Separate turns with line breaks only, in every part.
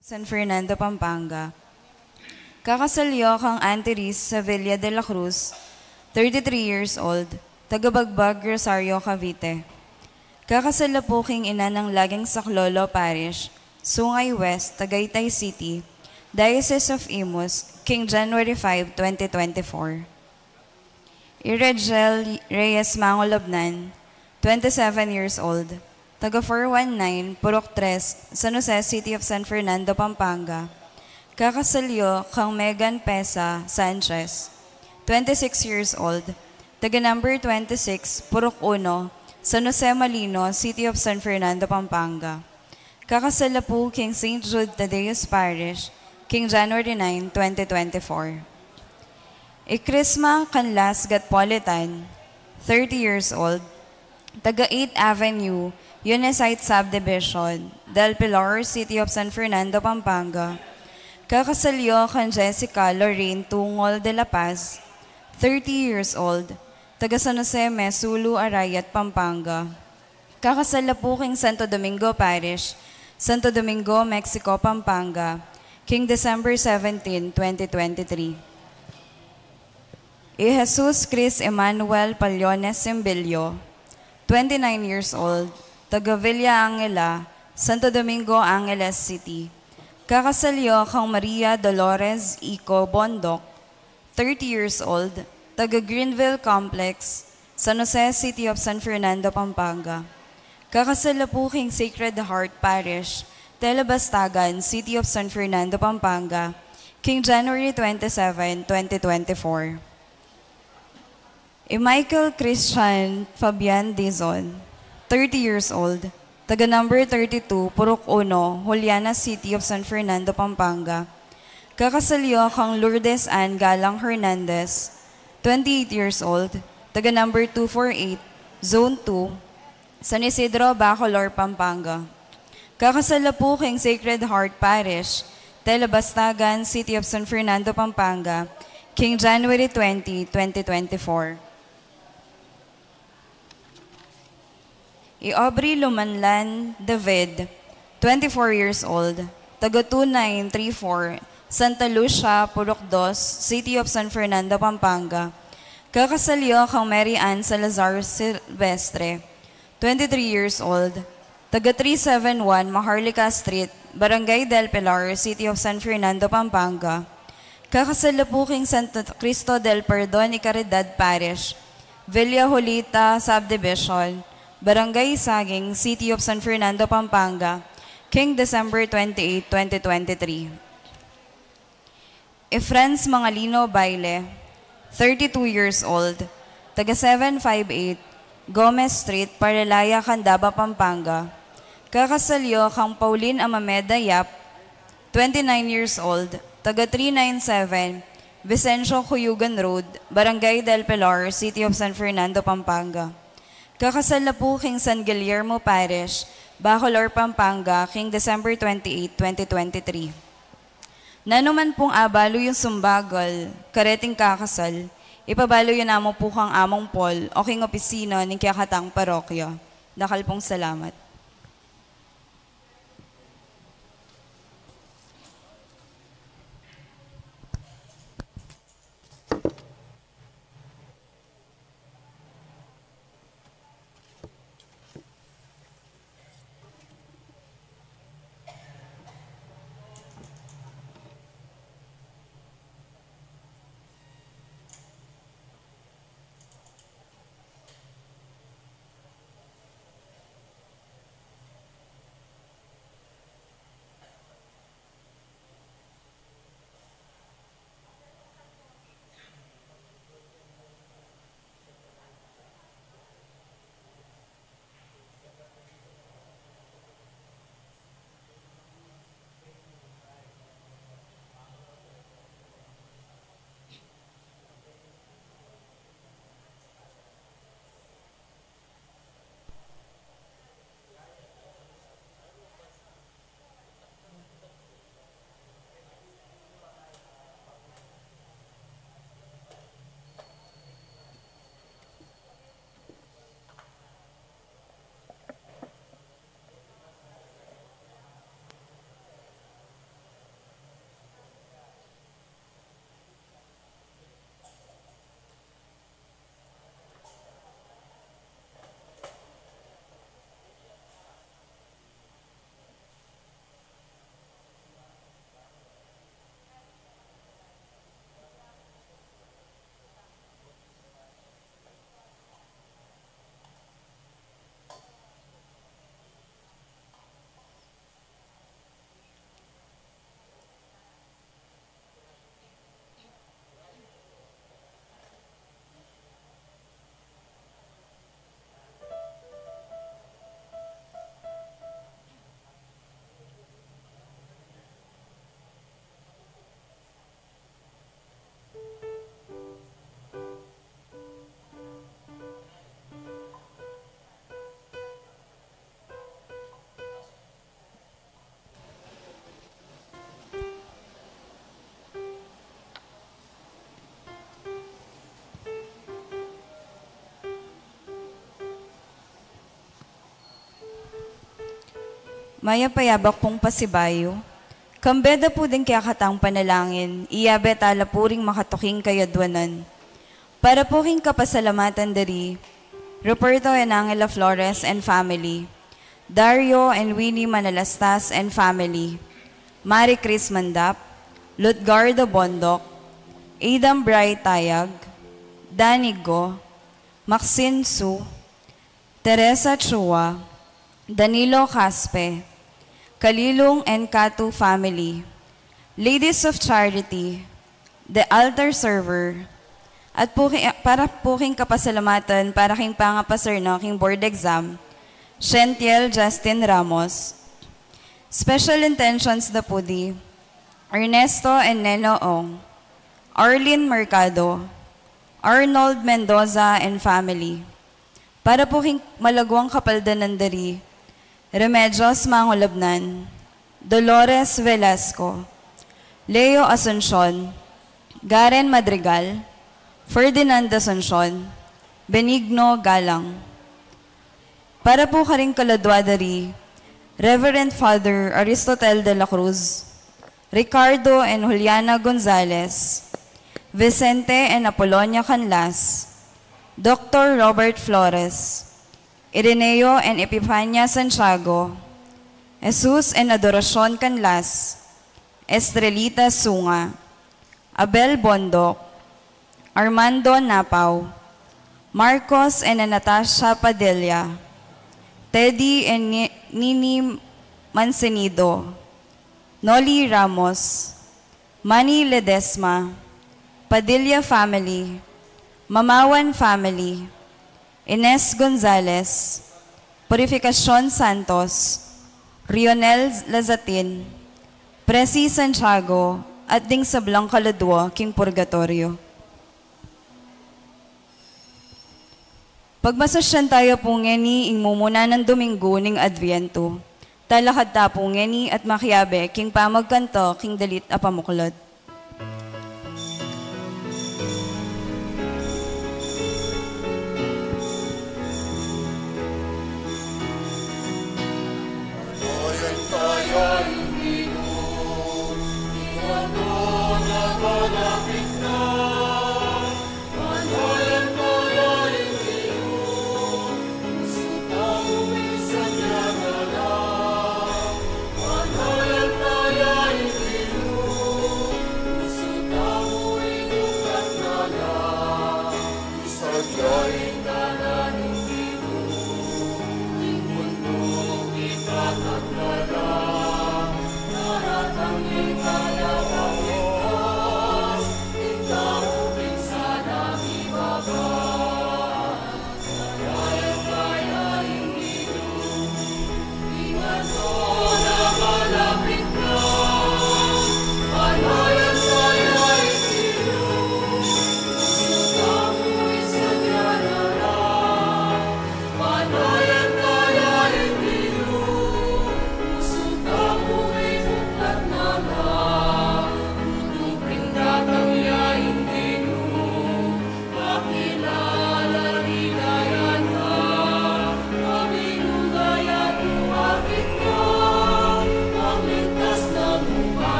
San Fernando, Pampanga. Kakasalyo kang Anteris Sevilla de la Cruz, 33 years old, tagabagbag Rosario, Cavite. Kakasalapuking ina ng Laging Saklolo Parish, Sungay West, Tagaytay City, Diocese of Imus, King January 5, 2024. Iragel Reyes Mangolobnan, 27 years old, taga 419, Purok 3, San Jose, City of San Fernando, Pampanga. Kakasalyo kang Megan Pesa Sanchez, 26 years old, taga number 26, Purok 1, San Jose Malino, City of San Fernando, Pampanga. Kakasalapu King St. Jude Tadeus Parish, King January 9, 2024. Ikrisma Canlas Gatpolitan, 30 years old, taga 8th Avenue, Unisite Subdivision, Del Pilar, City of San Fernando, Pampanga. Kakasalyo kan Jessica Lorraine Tungol de la Paz, 30 years old, taga San Jose, Mesulu, Arayat, Pampanga. Kakasalapuking Santo Domingo Parish, Santo Domingo, Mexico, Pampanga, King December 17, 2023. Jesus Chris Emmanuel Pallones Simbilio, 29 years old, taga Villa Angela, Santo Domingo, Angeles City. Kakasalyo kang Maria Dolores Ico Bondok, 30 years old, taga Greenville Complex, San Jose, City of San Fernando, Pampanga. Kakasalapuking Sacred Heart Parish, Telebastagan, City of San Fernando, Pampanga, King January 27, 2024. Michael Christian Fabian Dizon, 30 years old, taga number 32, Purok 1, Juliana, City of San Fernando, Pampanga. Kakasalyo kang Lourdes Ann Galang Hernandez, 28 years old, taga number 248, Zone 2, San Isidro, Bacolor, Pampanga. Kakasalapuking Sacred Heart Parish, Telebastagan, City of San Fernando, Pampanga, King January 20, 2024. Aubrey Lumanlan David, 24 years old, taga 2934, Santa Lucia, Purok 2, City of San Fernando, Pampanga. Kakasalyo kang Mary Ann Salazar Silvestre, 23 years old, taga 371 Maharlika Street, Barangay del Pilar, City of San Fernando, Pampanga. Kakasalapuking Santo Cristo del Perdon y Caridad Parish, Villa Julita Subdivision, Barangay Saging, City of San Fernando, Pampanga, King December 28, 2023. Efrans Mangalino Baile, 32 years old, taga 758, Gomez Street, Parelaya, Candaba, Pampanga. Kakasalyo kang Pauline Amameda Yap, 29 years old, taga 397, Vicencio Cuyugan Road, Barangay del Pilar, City of San Fernando, Pampanga. Kakasalapuking San Guillermo Parish, Bacolor, Pampanga, King December 28, 2023. Nanuman pong abalo yung sumbagal, kareting kakasal, ipabalo yun amo po kang among Paul, o king opisina ng Kiyakatang Parokya. Dakal pong salamat. maya payabak pong pasibayo. Kambeda po din kaya katang panalangin, iyabe tala puring makatuking kayadwanan. Para po king kapasalamatan dari, Ruperto and Angela Flores and family, Dario and Winnie Manalastas and family, Mari Chris Mandap, Lutgardo Bondok, Adam Bray Tayag, Danny Go, Maxine Su, Teresa Chua, Danilo Caspe, Kalilong and Katu family, Ladies of Charity, The Altar Server, at para po king kapasalamatan para king pangapaserno king board exam, Shentiel Justin Ramos. Special intentions na po di, Ernesto and Neno Ong, Arlene Mercado, Arnold Mendoza and family. Para po king malagwang kapaldanan dari, Remedios Mangolabnan, Dolores Velasco, Leo Asuncion, Garen Madrigal, Ferdinand Asuncion, Benigno Galang. Para po karing kaladwadari, Reverend Father Aristotel de la Cruz, Ricardo and Juliana Gonzalez, Vicente and Apolonia Canlas, Dr. Robert Flores, Ireneo and Epifania Santiago, Jesus and Adoracion Canlas, Estrelita Sunga, Abel Bondok, Armando Napaw, Marcos and Natasha Padilla, Teddy and Nini Mancenido, Noli Ramos, Manny Ledesma, Padilla family, Mamawan family, Ines Gonzalez, Purificacion Santos, Rionel Lazatin, Presi Santiago, at ding sablang kaladwa king purgatorio. Pagmasasyan tayo po ngeni ing mumuna ng Domingo ning Adviento. Talakad ta po ngeni at makiabe king pamagkanto king dalit a pamuklod.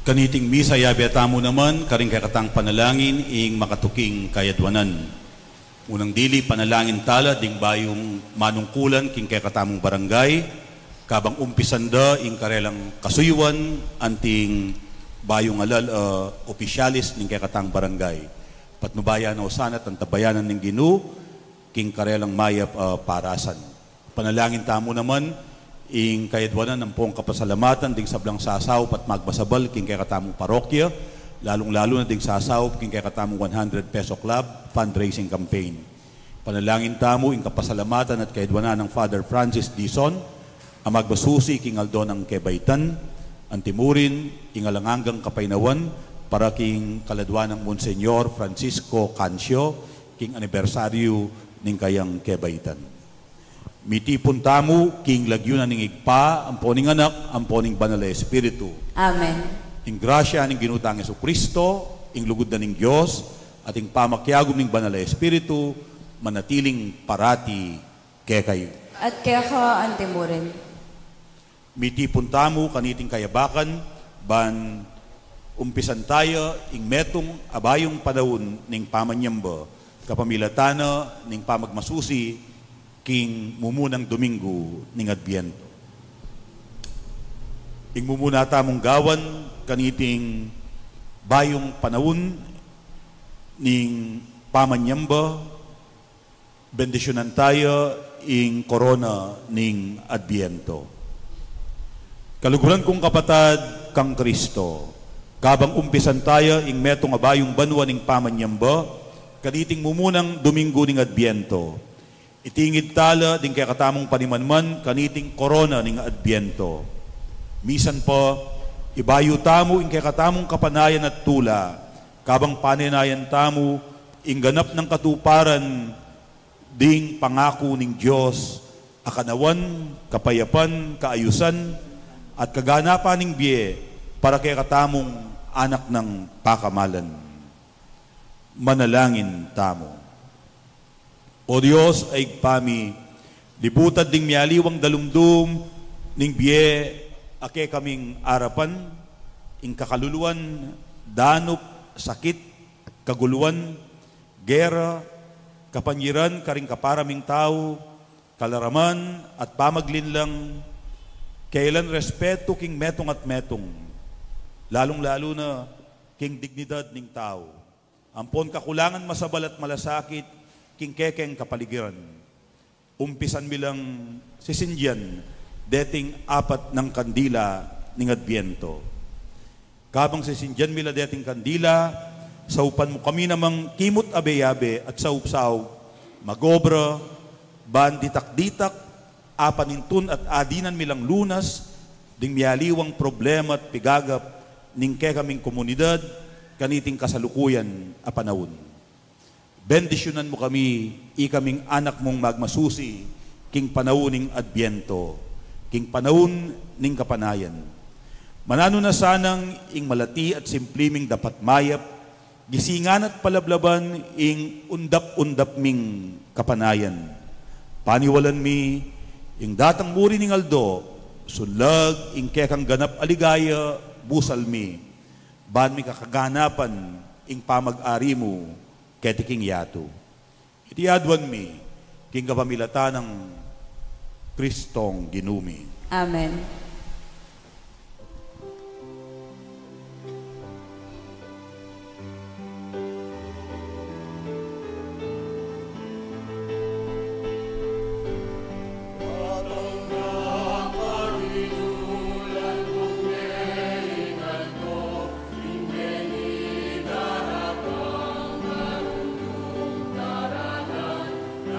Kaniting misa yabiatamo naman, karing kakatang panalangin, ing makatuking kayadwanan. Unang dili, panalangin tala, ding bayong manungkulan, king kakatamong barangay, kabang umpisanda, ing karelang kasuyuan, anting bayong alal, opisyalis, ning kakatang barangay. Patnubayan o sanat, ang tabayanan ng Ginoo, king karelang mayap parasan. Panalangin tamo naman, ing kayadwanan ng pong kapasalamatan ding sablang sasaw pat magbasabal king kay katamong parokya, lalong-lalo na ding sasaw king kay katamong 100 peso club fundraising campaign. Panalangin tamo ing kapasalamatan at kayadwanan ng Father Francis Dizon, ang magbasusi king Aldon ang Kebaytan, ang timurin ing alanganggang Kapaynawan para king kaladwan ng Monsenyor Francisco Cancio king anibersaryo ning kayang Kebaytan. Mitipon tamo, king lagyunan ning igpa, ang poning anak, ang poning banal na Espiritu.
Amen.
Ing grasya ning ginutang Jesucristo, ing lugod na ning Diyos, at ing pamakyagom ning banal na Espiritu, manatiling parati kaya kayo.
At kaya ka antimurin.
Mitipon tamo, kaniting kayabakan, ban umpisan tayo, ing metong abayong panahon ning pamanyamba, kapamilatana ning pamagmasusi, king mumunang Domingo ning Adbiento. Ing mumuna tamong gawan kaniting bayong panahon ning pamanyamba, bendisyonan tayo ing korona ning Adbiento. Kaluguran kong kapatad kang Kristo, kabang umpisan tayo ing metong abayong banwa ning pamanyamba, kaniting mumunang Domingo ning Adbiento. Itingid tala ding kay katamong panimanman kaniting korona ning Adbiento. Misan pa, ibayo tamo ing kay katamong kapanayan at tula, kabang paninayan tamo ing ganap ng katuparan ding pangako ning Diyos, akanawan, kapayapan, kaayusan, at kaganapan ning biye para kay katamong anak ng pakamalan. Manalangin tamo. O Diyos ay pami, libutad ding mialiwang dalumdum, ning biye, ake kaming arapan, ing kakaluluan, danup, sakit, kaguluan, gera, kapanyiran, karing kaparaming tao, kalaraman, at pamaglinlang, kailan respeto king metong at metong, lalong-lalo na king dignidad ning tao. Ampon kakulangan masabal at malasakit, king kekeng kapaligiran. Umpisan bilang sisindyan, deting apat ng kandila ning Adbiento. Kabang sisindyan mila deting kandila, saupan mo kami namang kimot abe-abe at saupsaw, magobra, ban ditak-ditak, apanintun at adinan milang lunas, ding mialiwang problema at pigagap, ning kekaming komunidad, kaniting kasalukuyan a panahon. Bendisyonan mo kami, ikaming anak mong magmasusi, king panahon ning Adbiento, king panahon ning kapanayan. Manano na sanang ing malati at simpliming dapat mayap, gisingan at palablaban ing undap-undap ming kapanayan. Paniwalan mi, ing datang muri ning Aldo, sulag ing kekang ganap aligaya, busal mi, ban mi kakaganapan ing pamag-ari mo, ketiking yato. Iti adwan mi, king kapamilata ng Kristong ginumi.
Amen.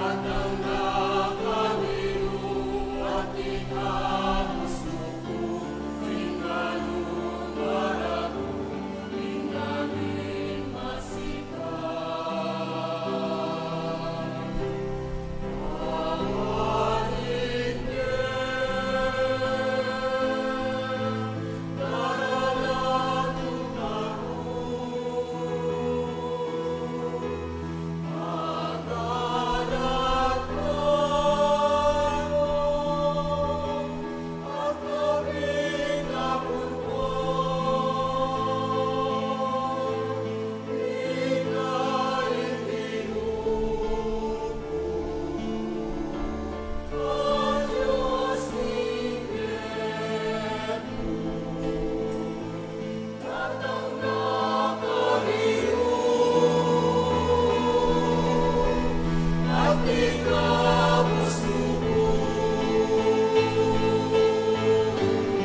At ang nakalilu at ikamusunod.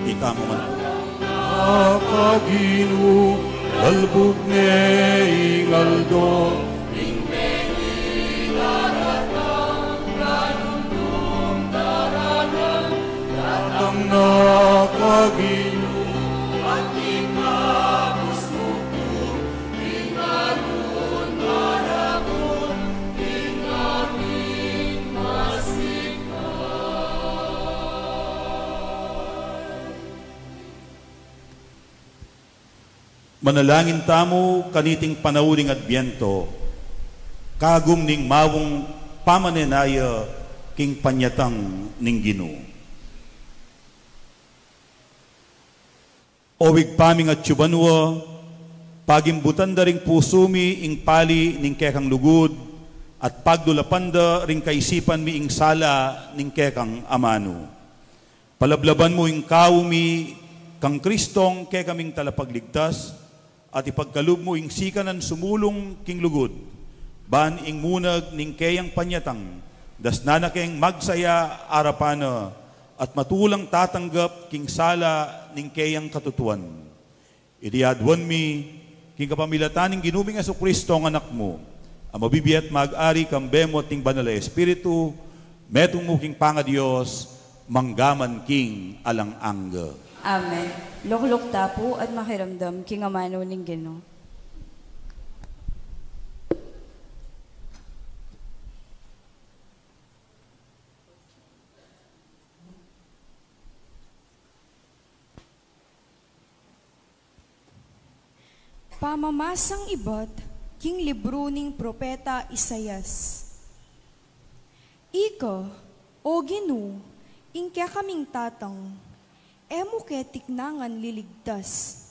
Ita mo man. Akaginu, lalbog ne ingaldo, ang nakaginu, at ikabusuko, ingalun marakon, ingaming manalangin tamo kaniting panauring adbyento, kagum ning mawong pamanenaya king panyatang ning Ginoo. Owig paming at tsubanwa, pagimbutan da ring pusumi ing pali ning kekang lugod, at pagdulapanda ring kaisipan mi ing sala ning kekang amano. Palablaban mo ing kawumi kang Kristong kekaming talapagligtas, at ipagkalub mo ing sikanan sumulong king lugod, ban ing munag ning kayang panyatang, das nanakeng magsaya arapana, at matulang tatanggap king sala ning kayang katutuan. Idiadwan mi, king kapamilataning ginuming Aso Kristo ang anak mo, ang mabibiyat mag-ari kambemo ting banal na Espiritu, metong mo king pangadiyos, manggaman king alang-angga.
Amen. Lukluk tapo at makiramdam king amano ning Ginoo.
Pamamasang ibat, king libro ning propeta Isayas. Ika, o Ginoo, ingkya kaming tatang, emo ke tiknangan liligtas.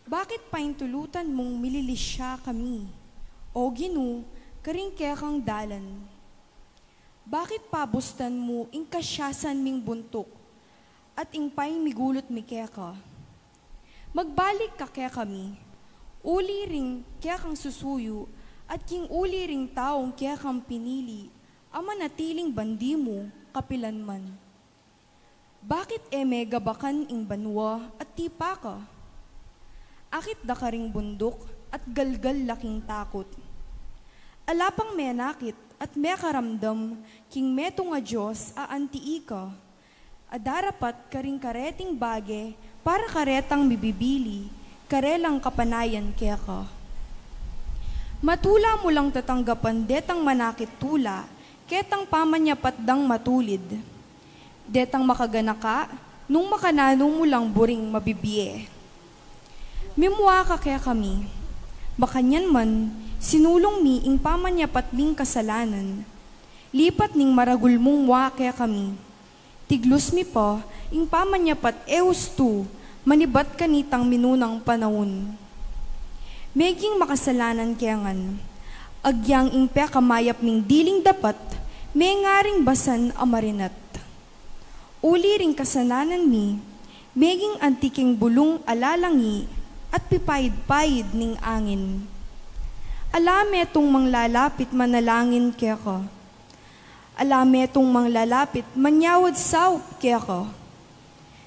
Bakit paintulutan mong mililisya kami, o Ginoo, karing kya kang dalan? Bakit pabustan mo ingkasyasan ming buntok, at ingpay migulot mi kya ka? Magbalik ka kya kami, uli ring kaya kang susuyo, at king uli ring taong kaya kang pinili, ama natiling bandi mo, kapilanman. Bakit gabakan ing banwa at tipa ka? Akit da ka ring bundok at galgal laking takot. Alapang menakit at mekaramdam, king meto nga Diyos aantii ka. Adarapat ka ring kareting bage para karetang mibibili, karelang kapanayan kaya ka. Matula mo lang tatanggapan detang manakit tula, ketang pamanyapatdang matulid. Detang makagana ka, nung makananong mo lang buring mabibiye. Mimwa ka kaya kami, bakanyan man, sinulong mi ing pamanyapat ming kasalanan. Lipat ning maragul mong wa kaya kami. Tiglus mi pa, ing pamanyapat eus tu, manibat kanitang minunang panahon. Meging makasalanan kayangan, agyang ingpe kamayap ning diling dapat, may ngaring basan amarinat. Uli ring kasalanan mi, meging antiking bulong alalangi, at pipayid-payid ning angin. Alame tong manglalapit manalangin kaya ka. Alame tong manglalapit manyawad saup kaya ka.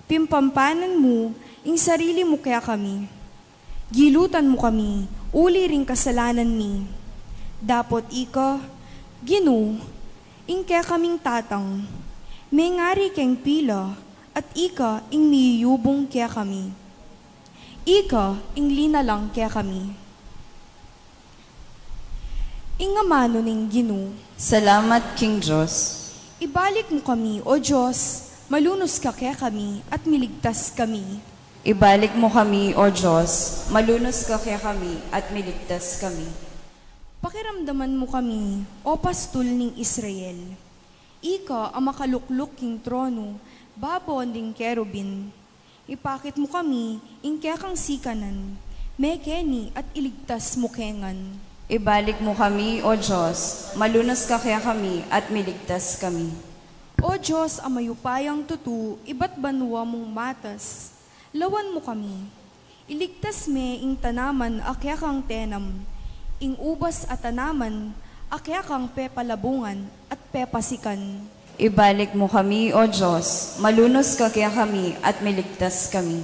Pimpampanan mo, ing sarili mo kaya kami. Gilutan mo kami, uli ring kasalanan mi. Dapot ika, Ginoo, ing kaya kaming tatang. May ngari keng pila, at ika ing miyubong kaya kami. Ika ing linalang kaya kami. Ing amano ning Ginoo.
Salamat, King Diyos.
Ibalik mo kami, O Diyos, malunos ka kaya kami, at miligtas kami.
Ibalik mo kami, O Diyos, malunos ka kaya kami, at miligtas kami.
Pakiramdaman mo kami, O Pastul ning Israel. Ika ang makalukluk king trono, babon ding kerubin. Ipakit mo kami, ing kaya kang sikanan, mekeni at iligtas mo kengan.
Ibalik mo kami, O Diyos, malunos ka kaya kami, at miligtas kami.
O Diyos, ang mayupayang tutu, iba't banwa mong matas, lawan mo kami. Iligtas me ing tanaman akya kang tenam, ing ubas at tanaman, akya kang pepalabungan at pepasikan.
Ibalik mo kami, O Diyos, malunos ka kaya kami at miligtas kami.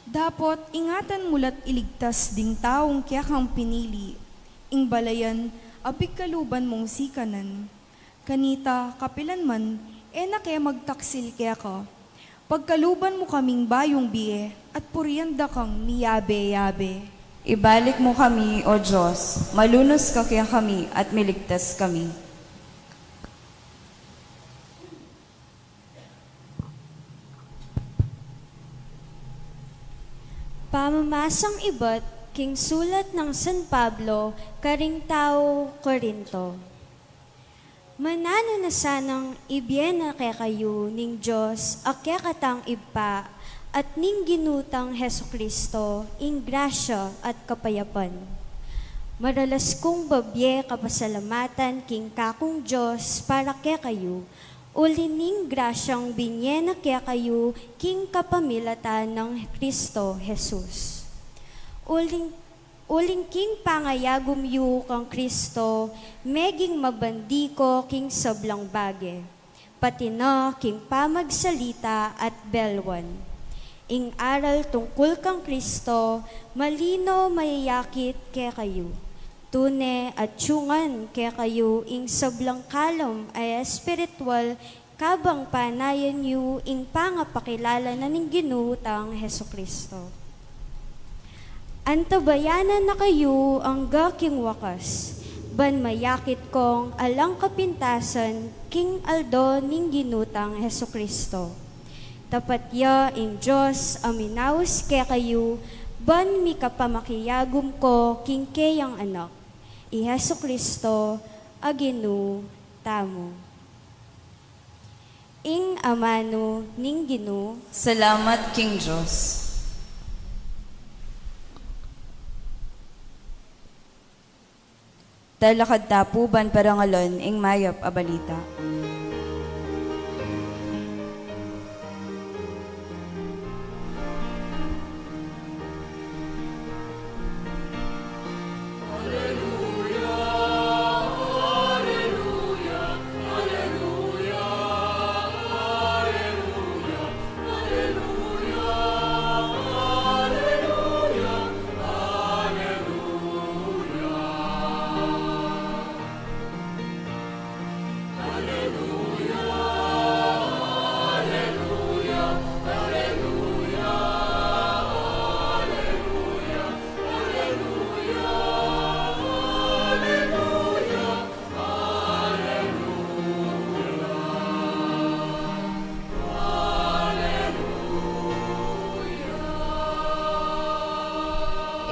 Dapot ingatan mulat iligtas ding taong kaya kang pinili, ing balayan abig kaluban mong sikanan. Kanita kapilan man, na kaya magtaksil kaya ka. Pagkaluban mo kaming bayong biye, at puryanda kang miyabe-yabe.
Ibalik mo kami, O Diyos, malunos ka kaya kami at miligtas kami.
Pamamasang iba't king sulat ng San Pablo, karing tao Korinto. Manano na sanang ibiyena kaya kayo ning Diyos, akya katang ipa, at ning ginutang Heso Kristo, ing grasya at kapayapan. Madalas kong babye kapasalamatan king kakong Diyos para kaya kayo, uli ning grasyang binyena kaya kayo king kapamilatan ng Kristo Jesus. Uling king pangayagom yu kang Kristo, meging mabandi ko king sablang bage, pati na king pamagsalita at belwan. Ing aral tungkol kang Kristo, malino mayayakit kaya kayo. Tune at tiyungan kaya kayo ing sablang kalom ay espiritual kabang panayan yu ing pangapakilala na ning ginutang Heso Kristo. Antabayanan na kayo ang gaking wakas, ban mayakit kong alang kapintasan king aldo ning ginutang Heso Kristo. Tapat ya ing Diyos aminawas kaya kayo, ban mi kapamakiyagom ko king kayang anak. I Heso Kristo, aginu tamo. Ing amano ning Ginu,
Salamat, King Diyos. Talakad tapuban parangalon, ing mayap abalita.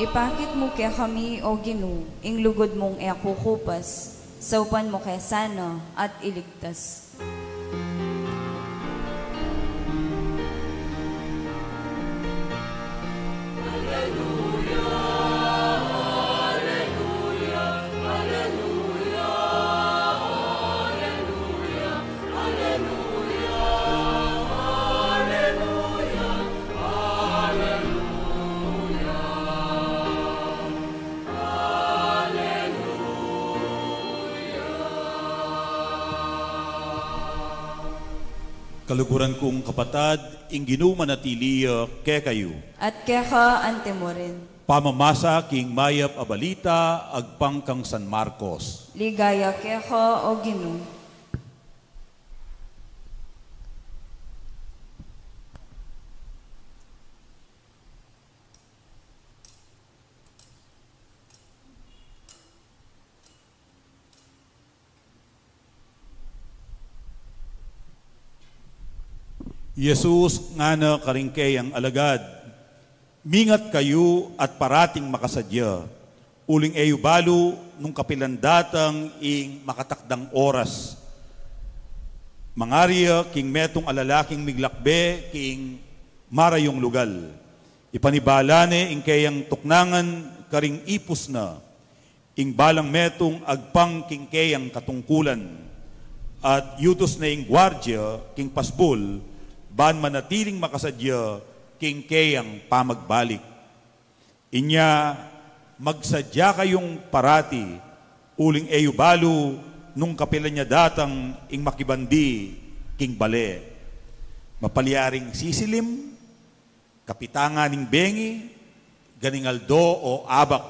Ipakit mo kaya kami, O Ginu, ing lugod mong kukupas, saupan mo kaya sana at iligtas.
Kaluguran kong kapatad, ing ginumanatiliya kaya kayo.
At kaya ka ante mo rin.
Pamamasa king mayap abalita, agpang kang San Marcos.
Ligaya kaya ka, O Ginu.
Jesus nga na karingkayang alagad, mingat kayo at parating makasadya, uling eyo balo nung kapilandatang ing makatakdang oras. Mangarya king metong alalaking miglakbe king marayong lugal. Ipanibalane ing kayang tuknangan karing ipos na, ing balang metong agpang king kayang katungkulan, at yutos na ing gwardya king pasbol, ban manatiling makasadya king kayang pamagbalik. Inya, magsadya kayong parati, uling eyo balu, nung kapila niya datang ing makibandi, king bale. Mapalyaring sisilim, kapitanganing bengi, ganingaldo o abak.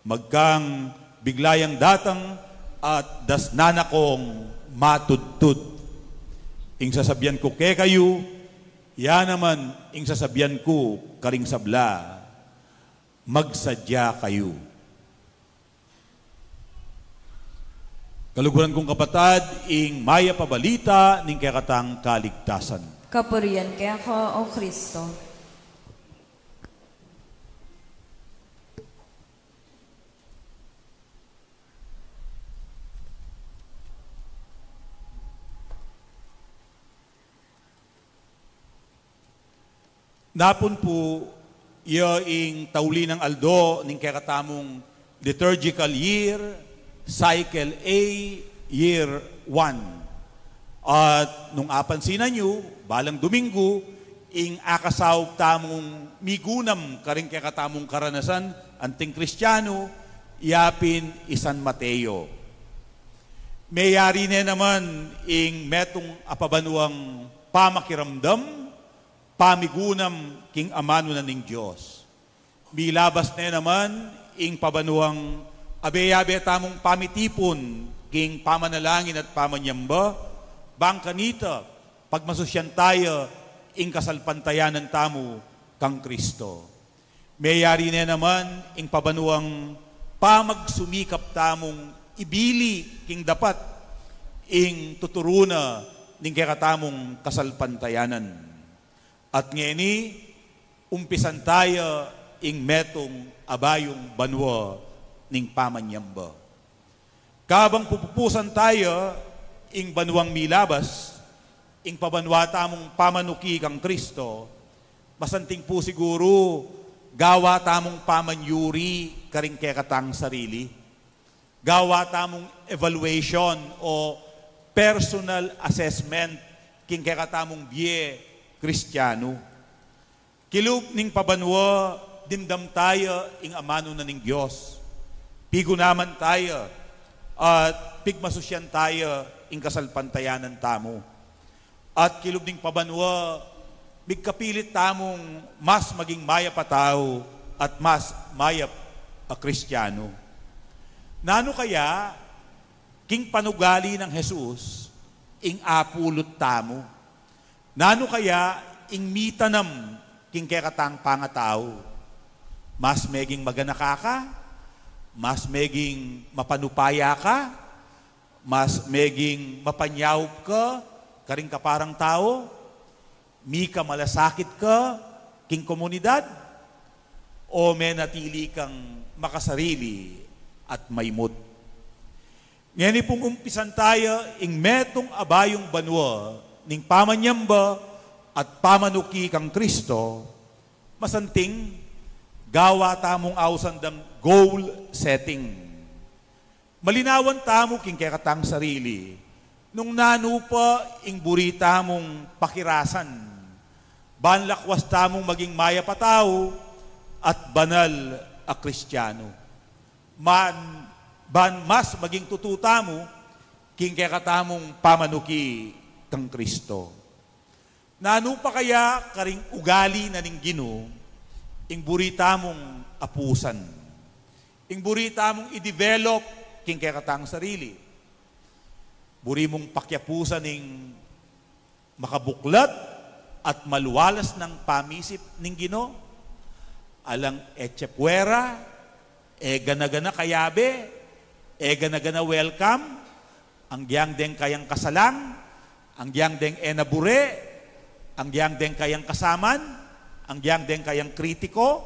Magkang biglayang datang at dasnanakong matudtud. Ing sasabyan ko ke kayo, ya naman ing sasabyan ko karing sabla, magsadya kayo. Kaluguran kong kapatad, ing maya pabalita ning kakatang kaligtasan.
Kapurian kaya ko, O Kristo.
Napon po, iyo ing tauli ng aldo ning kakatamong liturgical year, Cycle A, Year 1. At nung apansinan nyo, balang Domingo, ing akasaw tamong migunam karing kakatamong karanasan, anting Kristiyano, yapin isan Mateo. Mayari na naman ing metong apabanuang pamakiramdam, pamigunam king amano na ning Diyos. Milabas na naman ing pabanuang abe-abe tamong pamitipon king pamanalangin at pamanyamba, bangkanita, pagmasusyan tayo, ing kasalpantayanan tamo kang Kristo. Mayari na naman ing pabanuang pamagsumikap tamong ibili king dapat, ing tuturuna ning kakatamong kasalpantayanan. At ngeni, umpisan tayo ing metong abayong banwa ning pamanyamba. Kabang pupupusan tayo ing banwang milabas, ing pabanwa tamong pamanuki kang Kristo, masanting po siguro gawa tamong pamanyuri karing kekatang sarili. Gawa tamong evaluation o personal assessment king kekatamong biye Kristiyano. Kilub ning pabanwa, dimdam tayo ing amano na ning Diyos. Pigo naman tayo at pigmasusyan tayo ing kasalpantayanan tamo. At kilub ning pabanwa, bigkapilit tamong mas maging mayap a tao at mas mayap a Kristiyano. Nano kaya, king panugali ng Jesus, ing apulot tamo. Nano kaya, ing mitanam, king kekatang pangatao. Mas meging maganaka ka, mas meging mapanupaya ka, mas meging mapanyawp ka, karing kaparang tao, mika malasakit ka, king komunidad, o may natili kang makasarili at maymot. Ngayon pong umpisan tayo, ing metong abayong banwa, ning pamanyamba at pamanuki kang Kristo, masanting gawa tamong awsandang goal setting. Malinawan tamo king kekatang sarili, nung nanupa ing burita mong pakirasan, banlakwas tamong maging maya patao at banal a Kristiyano. Ban mas maging tututa mo king kekatamong pamanuki kang Kristo. Nano pa kaya karing ugali na ning Ginoo, ing burita mong apusan, ing burita mong i-develop king kekatang sarili, buri mong pakyapusan ning makabuklat at maluwalas ng pamisip ning Ginoo, alang etchepuera, gana-gana kayabe, gana-gana welcome, ang giyang deng kayang kasalang, ang giyang deng enabure, ang giyang deng kayang kasaman, ang giyang deng kayang kritiko,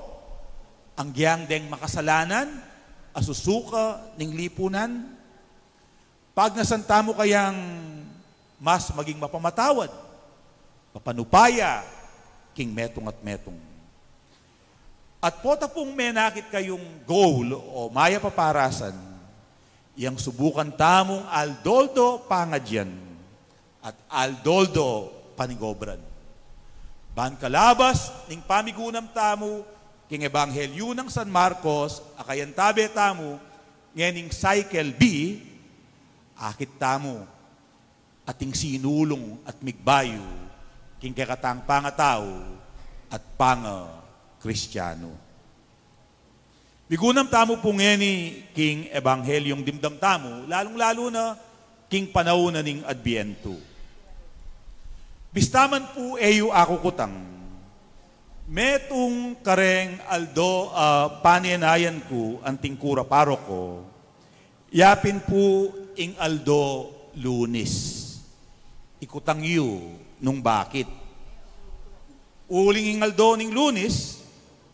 ang giyang deng makasalanan, asusuka ning lipunan. Pag nasanta mo kayang mas maging mapamatawad, mapanupaya, king metong at metong. At pota pong menakit kayong goal o maya paparasan, yang subukan tamong aldoldo pangadyan at aldoldo panigobran. Ban kalabas ning pamigunam tamo king ebanghelyo ng San Marcos akayan tabe tamo ngening cycle B, akit tamo, ating sinulong at migbayo, king kakatang pangatao at panga Kristiyano. Bigunam tamo po ngeni king ebanghelyong dimdam tamo, lalong-lalo na king panahon na ning Adbiento. Bistaman po eyo ako kutang, metong kareng aldo panienayan ko anting kura paroko, yapin po ing aldo Lunes. Ikutang yu nung bakit. Uling ing aldo ning Lunes,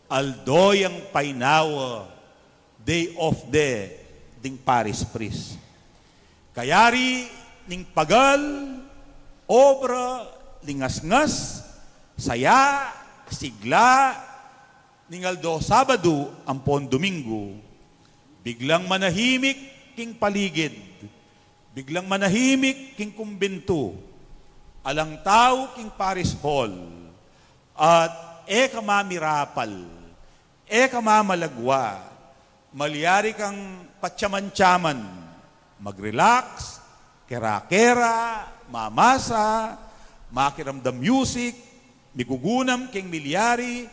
aldo yang painawa, day of the ding Paris Priest. Kayari ning pagal, obra, lingas-ngas, saya, sigla, ningaldo Sabado, ampon Domingo, biglang manahimik king paligid, biglang manahimik king kumbento, alang tao king Paris Hall, at kamamirapal, kamamalagwa, malyari kang patyaman-tyaman, mag-relax, kera-kera, mamasa, makiramdam music, migugunam king milyari,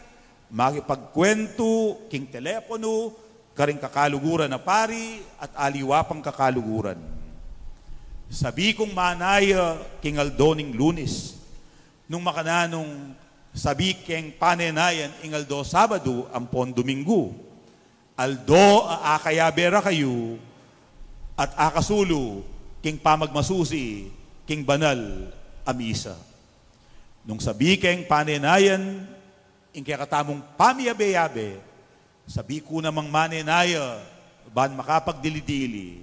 makipagkwento king telepono, karing kakaluguran na pari at aliwapang kakaluguran. Sabi kong manaya king aldoning Lunes, nung makananong sabi king panenayan ing aldo Sabado ampon Domingo, aldo aakayabera kayo at akasulo king pamagmasusi king banal amisa. Nung sabi keng panenayan, ing kaya katamong pamiyabe-yabe, sabi ko namang manenaya, ban makapagdili-dili,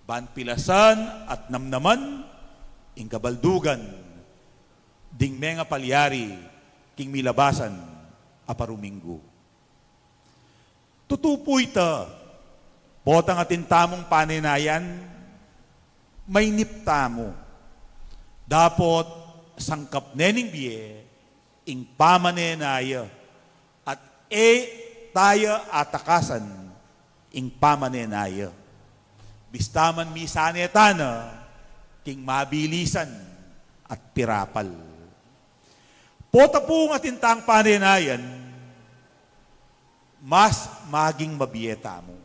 ban pilasan at namnaman, ing kabaldugan, ding mga palyari, king milabasan, aparumingo. Tutupo ita, potang atin tamong panenayan, may niptamo. Dapot, sangkap nening biye, ing pamanenaya, at tayo atakasan, ing pamanenaya. Bistaman misanetana, king mabilisan, at pirapal. Pota po ng atintang panenayan, mas maging mabiyeta mo.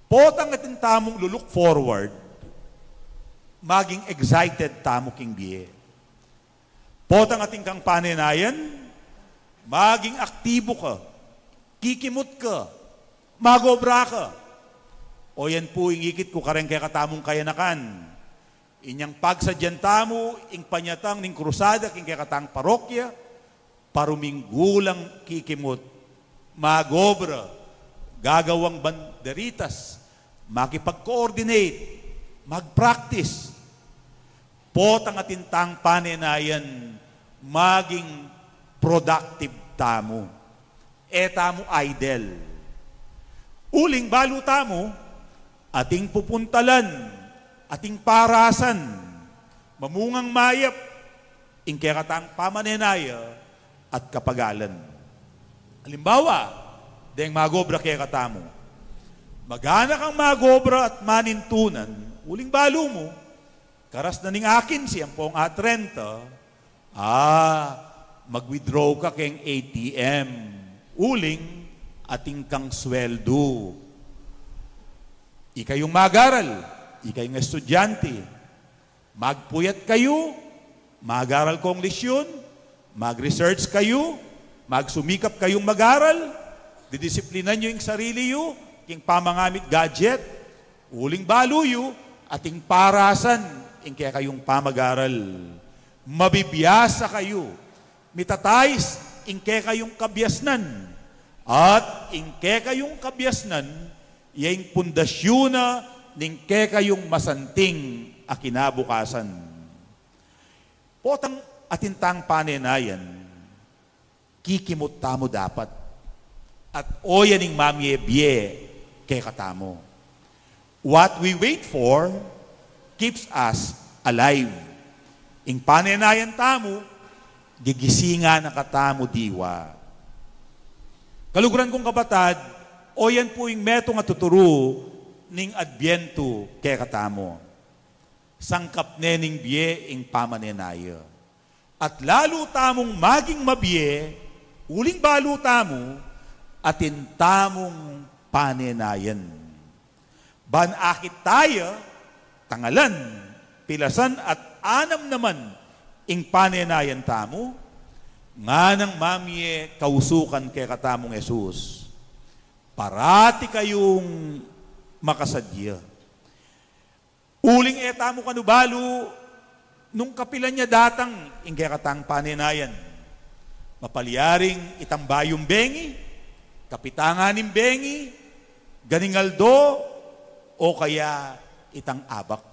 Potang atintamong luluk forward, maging excited tamo king biye. Potang ating kang panenayan, maging aktibo ka, kikimot ka, magobra ka. O yan po ingikit ko kareng kaya katamong kayanakan. Inyang pagsadyan tamo, ing panyatang ning krusada, king kaya katang parokya, paruminggulang kikimot, magobra, gagawang banderitas, makipag-coordinate, mag-practice. Potang atintang panenayan, maging productive tamo. Tamo idle. Uling balo tamo, ating pupuntalan, ating parasan, mamungang mayap, ing kaya katang pamanenaya at kapagalan. Halimbawa, deng magobra kaya katamo, magana kang magobra at manintunan, uling balo mo, karas na ning akin siyang pong A30, mag-withdraw ka keng ATM, uling ating kang sweldo. Ikayong mag-aral, ikayong estudyante, magpuyat kayo, mag-aral kong lesyon, mag-research kayo, magsumikap kayong mag-aral, didisiplinan nyo yung sarili nyo, king pamangamit gadget, uling baluyo, ating parasan, ing kaya kayong pamag-aral. Mabibiyasa kayo, mitatayis, ing kaya kayong kabyasnan, at ing kaya kayong kabyasnan, yung pundasyon na ning kaya kayong masanting akinabukasan. Potang atintang panenayan, kikimot tamo dapat, at oyaning mamyebye kaya katamo. What we wait for keeps us alive. Ing panenayan tamo, gigisingan na katamo diwa. Kaluguran kong kapatad, o yan po yung metong at tuturo, ning adbyento kay katamo. Sangkap nening biye ing pamanenaya. At lalo tamong maging mabiye, uling balo tamo, atin tamong panenayan. Ban akit tayo, tangalan, pilasan at anam naman ing panenayan tamo, nga nang mamye kausukan kay katamong Jesus. Parati kayong makasadya. Uling etamo kanubalo, nung kapilan niya datang, ing kay katang panenayan. Mapalyaring itambayong bengi, kapitanganing bengi, ganingaldo, o kaya itang abak.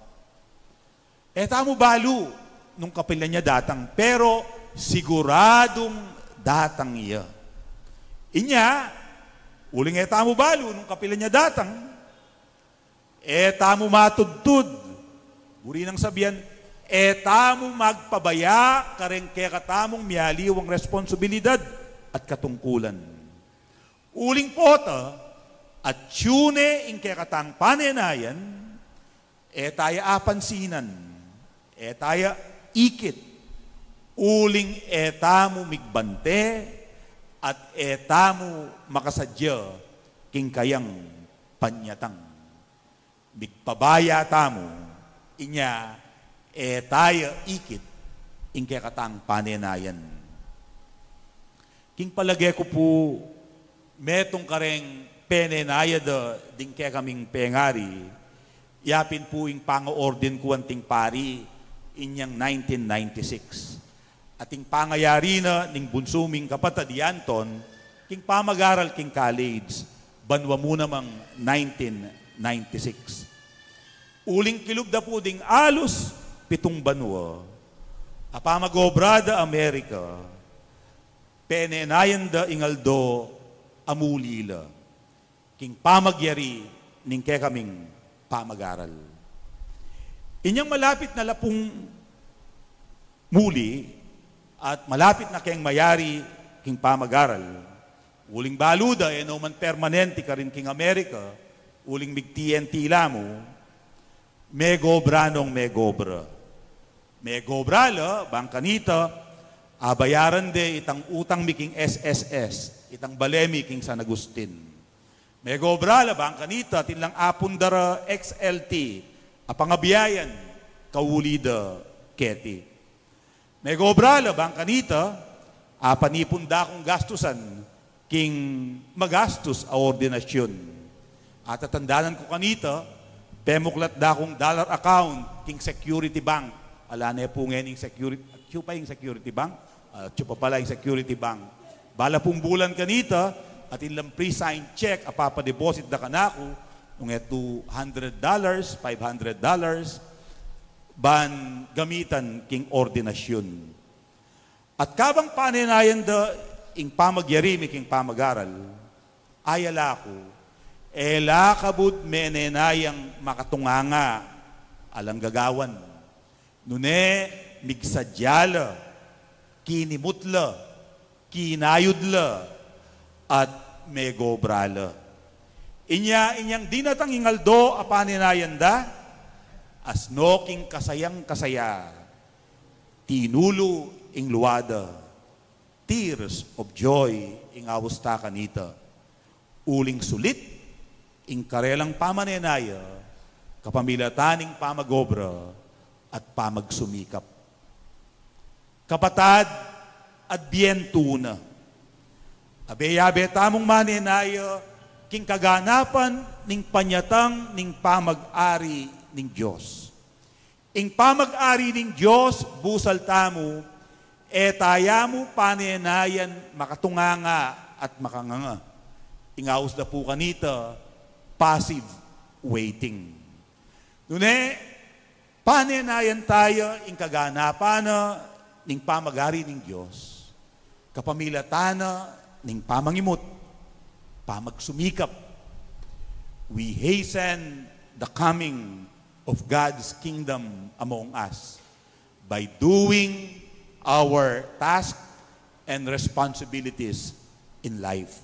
Etamo balo, nung kapilan niya datang, pero siguradong datang iya. Inya, uling etamo balo, nung kapilan niya datang, etamo matudtud, buri nang sabihan, etamo magpabaya, kareng kaya katamong miyaliwang responsibilidad at katungkulan. Uling pota, at tune ing kaya katang panenayan, etaya apansinan, etaya ikit, uling etamo migbante, at etamo makasadya, king kayang panyatang. Bigpabaya tamo, inya, etaya ikit, ing kaya katang panenayan. King palagay ko po, metong kareng penenaya da, ding kaya kaming pengari, yapin po ing pang-orden ko anting pari, inyang 1996. Ating pangayari na ning bunsuming kapatid Anton, king pamag-aral king college, banwa mo namang 1996. Uling kilubda po ding alos 7 banwa, apamagobrada Amerika, penenayan da ingaldo amulila, king pamagyari ning kaya kaming pamag-aral. Inyang malapit na lapong muli at malapit na kayang mayari king pamag-aral. Uling baluda, no man permanente ka rin king Amerika, uling mig TNT lamo, megobra nung megobra. Megobra la, bangkanita, abayaran de itang utang miking SSS, itang balemi king San Agustin. Megobra la, bangkanita, tinlang apundara XLT, apangabiyayan, kawulida, keti. Megobra la, bangkanita, apanipunda kong gastusan, king magastos a ordinasyon. At tatandanan ko kanita, pemuklat da kong dollar account, king security bank. Ala na po ngayon yung security, pa yung security bank, pa pala yung security bank. Bala pong bulan kanita, at ilang pre-signed check, apapadeposit da kanako, nung $200, $500, ban gamitan king ordinasyon. At kabang panenayan da, ing pamagyarimi king pamag-aral, ayala ko, ela kabud menenayang makatunganga, alang gagawan. Nune, migsadyala, kinimutla, kinayudla, at megobrala. Inyang dinatang ingaldo apanenayan da, asno king kasayang kasaya, tinulo ing luwada, tears of joy ing awusta kanita, uling sulit ing karelang pamanenaya, kapamilataning pamagobra, at pamagsumikap. Kapatad at biyentuna, abe-abe tamong manenaya, king kaganapan ning panyatang ning pamag-ari ning Diyos. Ing pamag-ari ning Diyos, busal tamo, etayamo panenayan makatunganga at makanganga. Ingaus na po kanita, passive waiting. Nune, panenayan tayo ing kaganapan ning pamagari ning Diyos, kapamilatana ning pamangimot, pamagsumikap. We hasten the coming of God's kingdom among us by doing our task and responsibilities in life.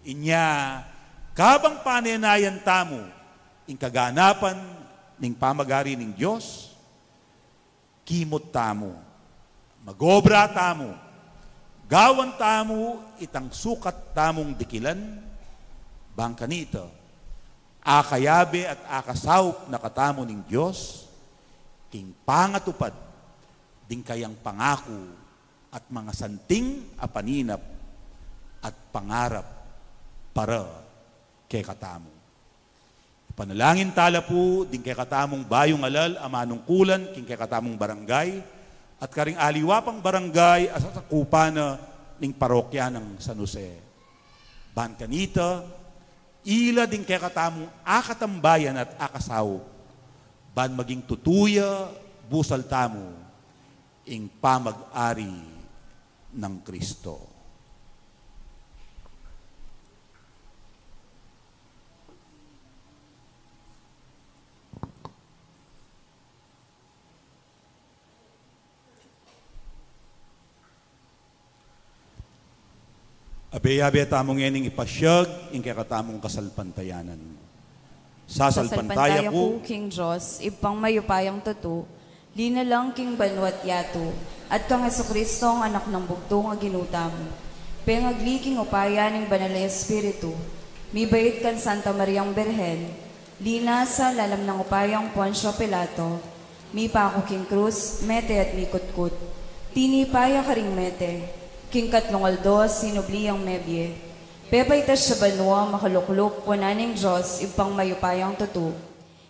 Inya, kabang panenayan tamo, ing kaganapan ning pamagari ning Dios, kimot tamo, magobra tamo, gawan tamo itang sukat tamong dikilan, bangka nito, akayabe at akasawp na katamo ning Dios, king pangatupad, ding kayang pangako at mga santing apaninap at pangarap para kay katamo. Panalangin tala po, din kay katamong bayong alal, amanungkulan, king kay katamong barangay, at karing aliwapang barangay, asasakupa na ning parokya ng San Jose. Ban kanita, ila din kay katamong akatambayan at akasaw, ban maging tutuya, busal tamo, ing pamag-ari ng Kristo. Abe-abe tamong yening ipasyag, ing kakatamong kasalpantayanan. Sasalpantaya ko,
King Diyos, ipang mayupayang tuto, linalang king banwat yato, at kang Jesucristo ang anak ng bugtong nga ginutam. Pengagli upaya ning banal na Espiritu, mibayit kan Santa Mariang Berhen, lina sa lalam ng upayang Poncio Pilato, mi pako king krus, mete at mikutkut, tinipaya karing mete, king katlongaldos, sinubliyang mebye. Pepaytas siya banwa, makalukluk, punaning Diyos, ipang mayupayang tutu.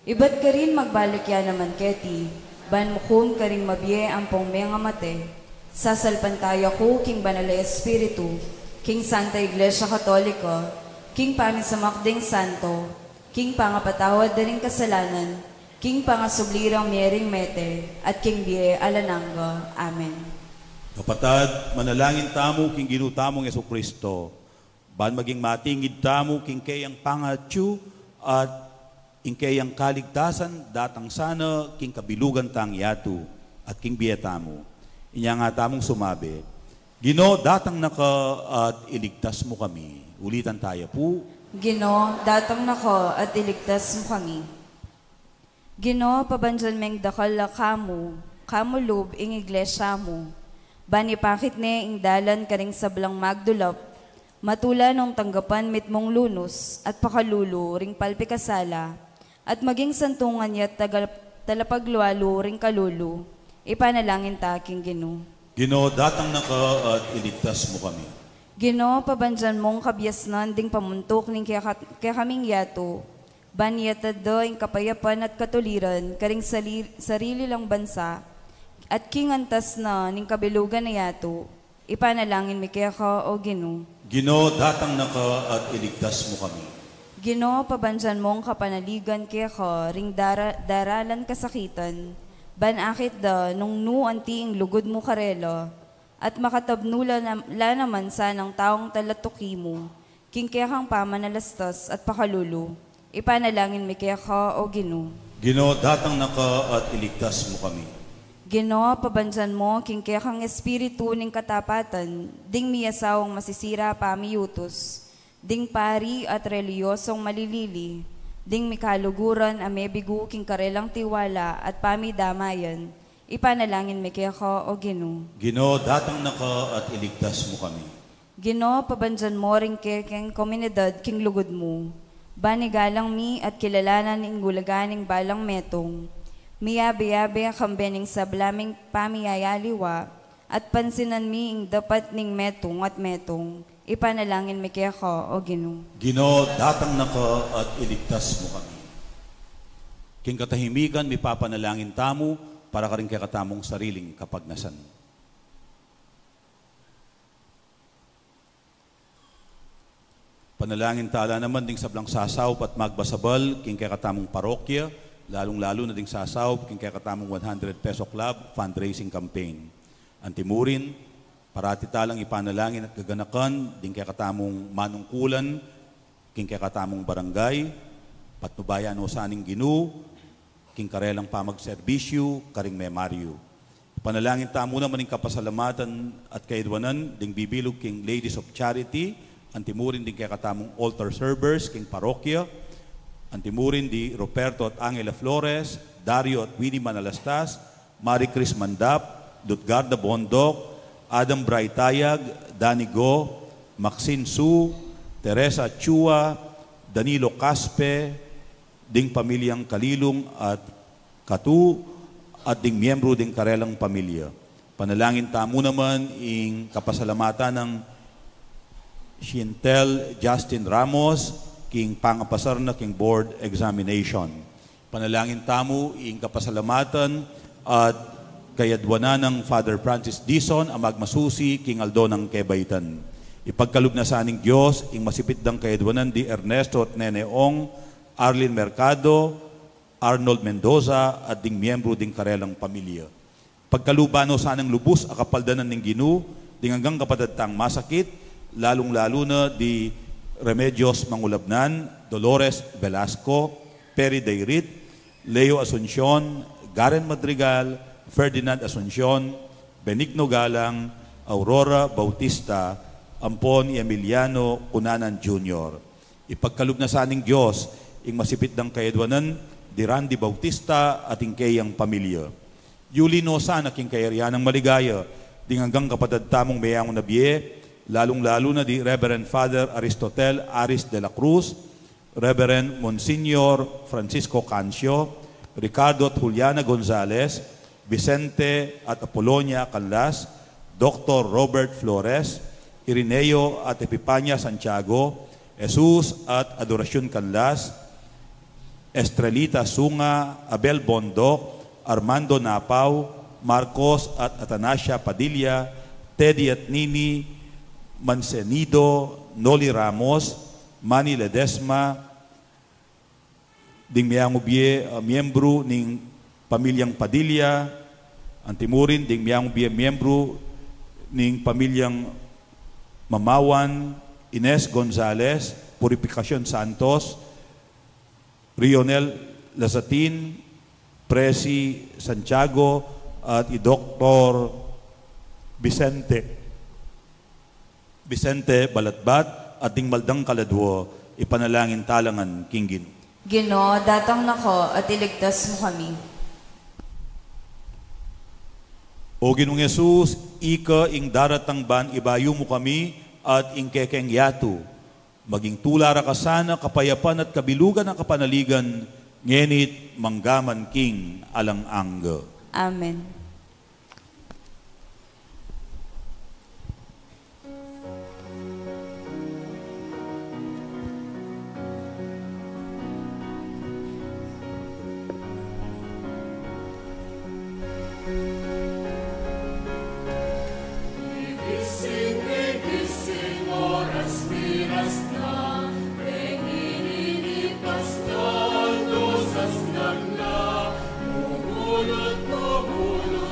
Iba't ka rin magbalik yan naman keti, ban mukun ka rin mabye ang pongmenga mate. Sasalpantaya ko, king banal na Espiritu, king Santa Iglesia Katolika, king pamisamakding santo, king pangapatawad na rin kasalanan, king pangasublirang miyering mete, at king biye alananga. Amen.
kapatad, manalangin tamo, king ginutamong Jesucristo, ban maging matingid tamo, king kayang pangatyu, at king kayang kaligtasan, datang sana, king kabilugan tang yatu, at king biya tamo. Inya nga tamong sumabi, Gino, datang naka at iligtas mo kami. Ulitan tayo po.
Gino, datang nako at iligtas mo kami. Gino, pabanjan meng dakal kamu lub ing iglesia mo. Bani pakit ne ing dalan karing sablang magdulap, matula nung tanggapan mitmong lunos at pakalulu ring palpikasala, at maging santungan niya talapaglualo ring kalulu, ipanalangin ta aking Gino.
Gino, datang naka at iligtas mo kami.
Gino, pabanjan mong kabyasnan ding pamuntok ning kaya kaming yato, baniyatad do ing kapayapan at katuliran karing sarili lang bansa, at kingantas na ning kabilugan na yato, ipanalangin mi kaya ka o Gino.
Gino, datang naka at iligtas mo kami.
Gino, pabanjan mong kapanaligan kaya ka ring daralan kasakitan, banakit da nung anti ing lugod mo karelo, at makatabnula la naman sanang taong talatuki mo, king kaya kang pamanalastas at pakalulu, ipanalangin mi kaya ka o Gino.
Gino, datang naka at iligtas mo kami.
Gino, pabanjan mo, king kaya kang espiritu ning katapatan, ding miyasawang masisira pamiyutos, ding pari at reliyosong malilili, ding mikaluguran amebigu king karelang tiwala at pamidamayan, ipanalangin mi kaya ka o Gino.
Gino, datang naka at iligtas mo kami.
Gino, pabanjan mo ring keng komunidad king lugod mo, banigalang mi at kilalanan ing gulaganing balang metong, miyabi-yabi ang kambening sablaming pamiyayaliwa, at pansinan mi ing dapat ning metong at metong, ipanalangin mi kaya ka o Gino.
Gino, datang naka at iligtas mo kami. King katahimikan, mi papanalangin tamo, para ka rin kaya katamong sariling kapagnasan. Panalangin tala naman ding sablang sasaw at magbasabal, king kaya katamong parokya, lalong-lalo na ding sasaw, king kaya katamong 100 peso club, fundraising campaign. Antimurin, parati talang ipanalangin at gaganakan, ding kaya katamong manungkulan, king kaya katamong barangay, patnubayan o saning Gino, king karelang pamagserbisyo, karing memaryo. Panalangin tamo naman ng kapasalamatan at kaidwanan, ding bibilog king Ladies of Charity, antimurin din kaya katamong altar servers, king parokya, Antimurin di Roberto at Angela Flores, Dario at Winnie Manalastas, Marie Chris Mandap, Lutgarda Bondok, Adam Braytayag, Danny Go, Maxine Su, Teresa Chua, Danilo Caspe, ding pamilyang Kalilong at Katu, at ding miyembro ding karelang pamilya. Panalangin tamo naman ing kapasalamatan ng Shintel Justin Ramos, king pangapasar na king board examination. Panalangin tamo ing kapasalamatan at kayadwanan ng Father Francis Dison, ang magmasusi king Aldo ng Kebaytan. Ipagkalub na sa aning Diyos, ing masipit dang kayadwanan di Ernesto at Neneong, Arlene Mercado, Arnold Mendoza, at ding miyembro ding karelang pamilya. Pagkalubano sa anang lubos, akapaldanan ng Ginu, ding hanggang kapadatang masakit, lalong-lalo na di Remedios Mangulabnan, Dolores Velasco, Perry Dayrit, Leo Asuncion, Garen Madrigal, Ferdinand Asuncion, Benigno Galang, Aurora Bautista, Ampon Emiliano Cunanan Jr. Ipagkalub na sa aning Diyos, ing masipit ng kayadwanan, di Randy Bautista at ingkayang pamilya. Yuli no sana king kayarian ng maligaya, ding hanggang kapatadtamong mayamong nabiye, lalong-lalo na di Reverend Father Aristotel Aris de la Cruz, Reverend Monsignor Francisco Cancio, Ricardo at Juliana Gonzalez, Vicente at Apolonia Canlas, Dr. Robert Flores, Irineo at Epipania Santiago, Jesus at Adoracion Canlas, Estrelita Sunga, Abel Bondok, Armando Napaw, Marcos at Atanasia Padilla, Teddy at Nini, Mansenido, Noli Ramos, Manny Ledesma, ding miyangubye, miyembro ning pamilyang Padilla, Antimurin, ding miyangubye, miyembro ning pamilyang Mamawan, Ines Gonzalez, Purificación Santos, Rionel Lasatin, Presi Santiago, at i-Dr. Vicente Balatbat, at ding maldang kaladwo, ipanalangin talangan kinggin.
Ginoo, datang nako at iligtas mo kami.
O Ginoong Yesus, ika ing daratang ban, ibayo mo kami at ing kekeng yatu. Maging tulara ka sana, kapayapan at kabilugan ng kapanaligan, ngenit manggaman king alang-angga.
Amen.
Mulot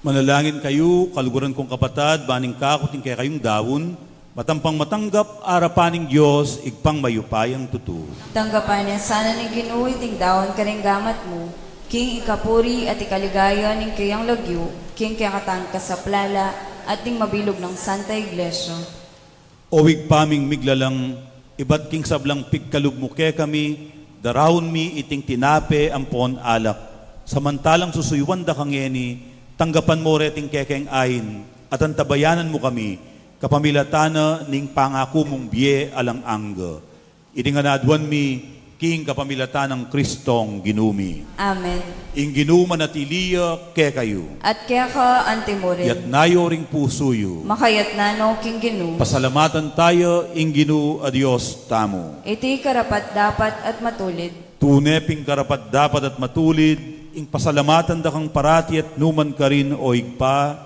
Manalangin kayo, kaluguran kong kapatad, baning kakuting kaya kayong dawon, matampang matanggap, arapaning Diyos, igpang mayupay ang tutu.
Tanggapan niya sana ng ginuwi ting daon karing gamat mo, king ikapuri at ikaligaya ning kayang lagyo, king kaya katangka sa plala, at ting mabilog ng Santa Iglesia.
Owig paming miglalang, ibat king sablang pigkalugmuke kami, darawon mi iting tinape ampon alak, samantalang susuywan da kangeni, tanggapan mo reting kekeng ayin, at antabayanan mo kami, kapamilatana ning pangako mong biye alang angga. Idinganadwan mi, king kapamilatan ng Kristong ginumi.
Amen.
Ing ginuman at iliya ke kayo.
At kaya ka antimorin,
Yat nayo ring pusuyo.
makayat na no king ginu,
Pasalamatan tayo, ing ginu a Diyos tamo.
iti karapat dapat at matulid.
Tuneping karapat dapat at matulid, ing pasalamatan da kang parati at numan ka rin o igpa,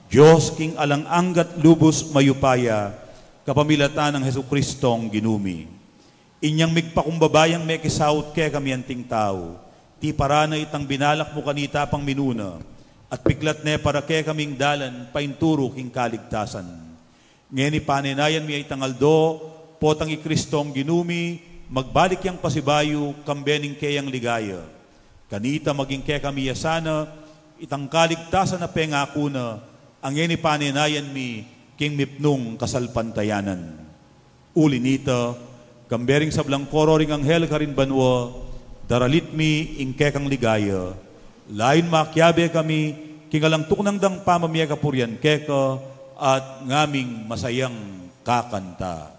Diyos king alang anggat lubos mayupaya, kapamilatan ng Hesu Kristong ginumi. Inyang migpakumbabayang may kisawot ke kami anting tao, ti parana itang binalak mo kanita pang minuna, at piklat ne para ke kaming dalan, painturo king kaligtasan. Ngeni paninayan mi ay tangaldo, potang i Kristong ginumi, magbalik yang pasibayo, kambening kayang ligaya. Kanita maging ke kami yasana, itang kaligtasan na pengako na, ang ngeni paninayan mi, king mipnung kasalpantayanan. Uli nita, kambering sablang koro ring anghel karin banwa, daralit mi ingke kang ligaya. Lain makyabe kami, kingalang tuknang dang pamamaya kapuryan keka, at ngaming masayang kakanta.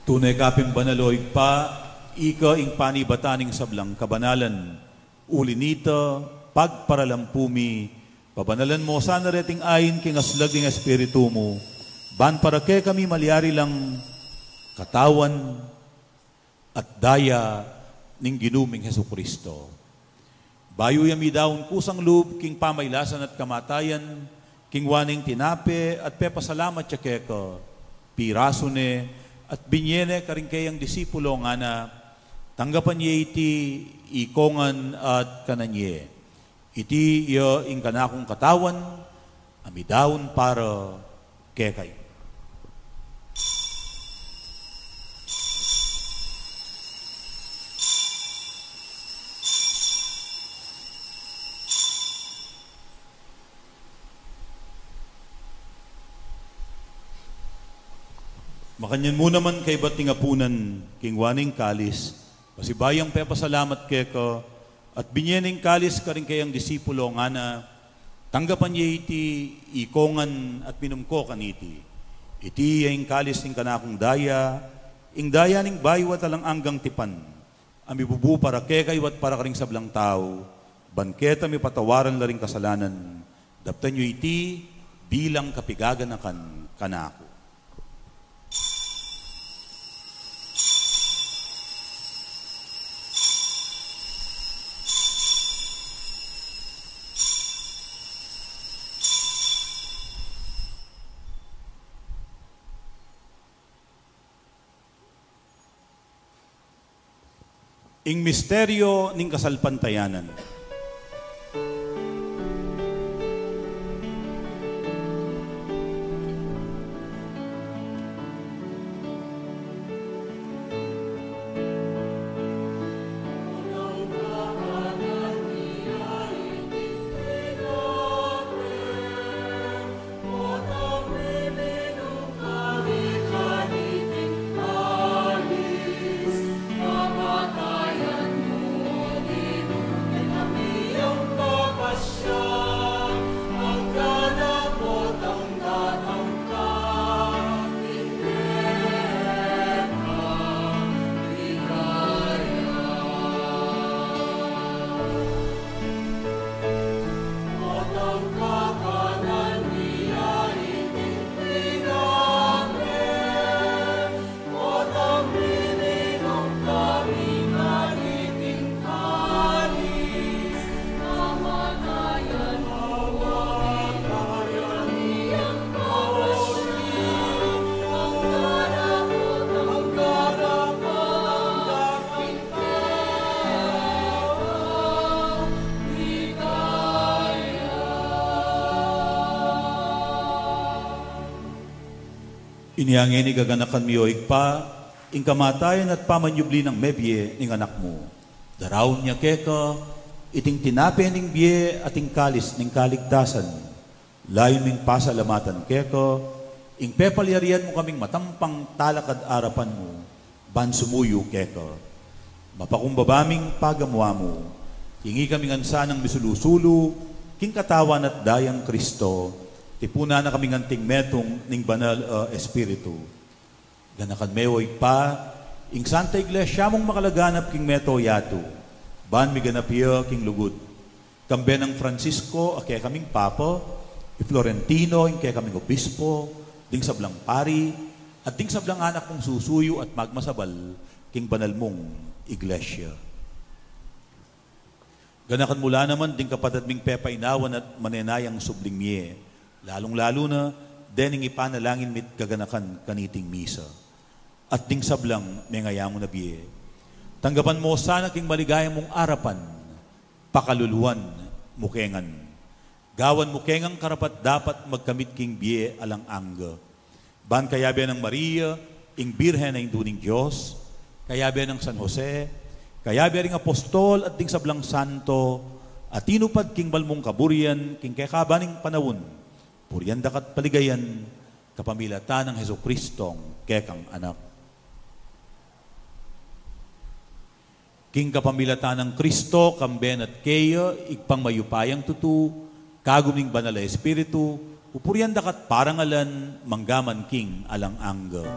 Tunay kaping banaloy pa, ika ing panibataning sablang kabanalan. Uli nita, pagparalampumi, pabanalan mo sana reting ayin king aslag ng espiritu mo, ban para ke kami malyari lang katawan at daya ning ginuming Hesu Kristo. Bayo yami daon kusang loob king pamaylasan at kamatayan, king waning tinape at pepasalamat siya keka, piraso ne, at binyene karing kayang disipulo nga na tanggapan niya iti ikongan at kananye. Iti iyo ing kanakong katawan, amidawon para kekay. Makanyan mo naman kay bating apunan, king waning kalis, pasibayang pepasalamat keka, at binyening kalis ka rin kayang disipulo nga na, tanggapan niya iti ikongan at minumko kaniti. Iti yung kalis ning kanakong daya, ing daya ning baywat alang anggang tipan, amibubu para kekay wat para karing sablang tao, banketa mi patawaran la ring kasalanan, daptan niyo iti bilang kapigaganakan kanako. Ing misteryo ning kasalpantayanan. Iniangin ni gaganakan mi pa, ing kamatayan at pamanyubli ng mebye ning anak mo. Daraw niya keka, iting tinapi ning biye at ing kalis ning kaligtasan. Layon ming pasalamatan keka, ing pepalyarian mo kaming matampang talakad arapan mo, ban sumuyo keka. Mapakumbabaming pagamuha mo, hingi kaming ansa ng misulusulu, king katawan at dayang Kristo, tipuna na kaming anting metong ning banal espiritu. Ganakan mewoy pa, ing Santa Iglesia mong makalaganap king meto yato, ban mi ganapya king lugod. Kambe ng Francisco, ake kaming papa, i Florentino, ing kaya kaming obispo, ding sablang pari, at ding sablang anak mong susuyo at magmasabal, king banal mong Iglesia. Ganakan mula naman, ding kapatid ming pepainawan at manenayang subling miye, lalong-lalo na, dening ipanalangin mit gaganakan kaniting misa. At ding sablang may ngayamo na biye. Tanggapan mo sana king maligayang mong arapan, pakaluluan, mukengan. Gawan mukengang karapat dapat magkamit king biye alang angga. Ban kayabe ng Maria, ing Birhen na induning Diyos, kayabe ng San Jose, kayabe ring apostol at ding sablang santo, at tinupad king balmong kaburian, king kekabaning panawon, purian dakat paligayan, kapamilatan ng Heso Kristong kekang anak. King kapamilatan ng Kristo, kamben at keya, igpang mayupayang tutu, kaguming banal na espiritu, pupurian dakat parangalan, manggaman king alang angga.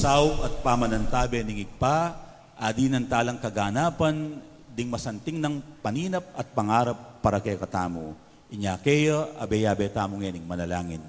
Saw at pamanantabe ning igpa, adi ng talang kaganapan, ding masanting ng paninap at pangarap para kay katamo. Inya keyo, abe-abe tamo ngening manalangin.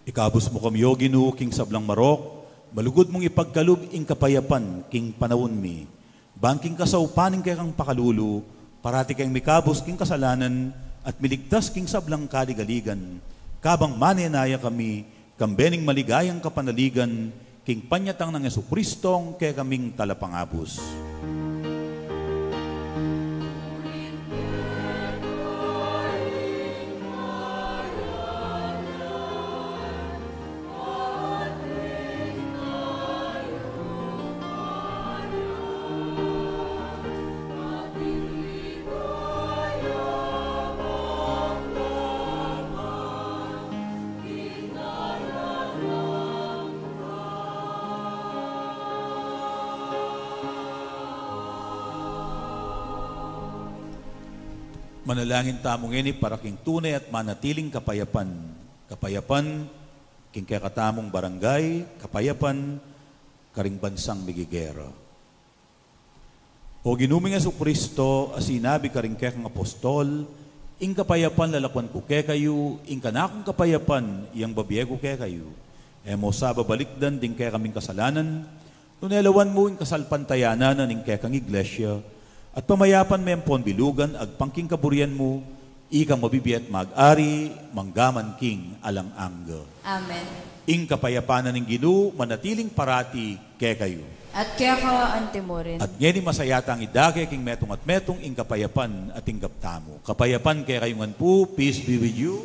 Ikabos mo kami, O Ginoo, king sablang marok, malugod mong ipagkalub ing kapayapan, king panawon mi. Bangking kasaupaning kay kang pakalulu, parati kang mikabos king kasalanan, at miligtas king sablang kaligaligan. Kabang manenaya kami, kambening maligayang kapanaligan, king panyatang ng Jesucristong kay kaming talapangabos. Manalangin tamong ini para king tunay at manatiling kapayapan. Kapayapan, king kakatamong barangay, kapayapan, karing bansang migigera. O ginuming Jesucristo, asinabi karing kekang apostol, ing kapayapan lalakwan ko kekayo, ing kanakong kapayapan, iyang babiego kekayo. Emo sa babalikdan ding kaya kaming kasalanan, nunelawan mo ing kasalpantayanan ing kekang iglesia, at pamayapan may ampon bilugan, agpangking kaburian mo, ikang mabibiyat mag-ari, manggaman king alang angga.
Amen.
Ing kapayapanan ng Ginoo, manatiling parati kay kayo.
At kaya ka antimorin.
At ngayon masayata ang idake king metong at metong ing kapayapan at ing gaptamo. Kapayapan kay kayungan po, peace be with you.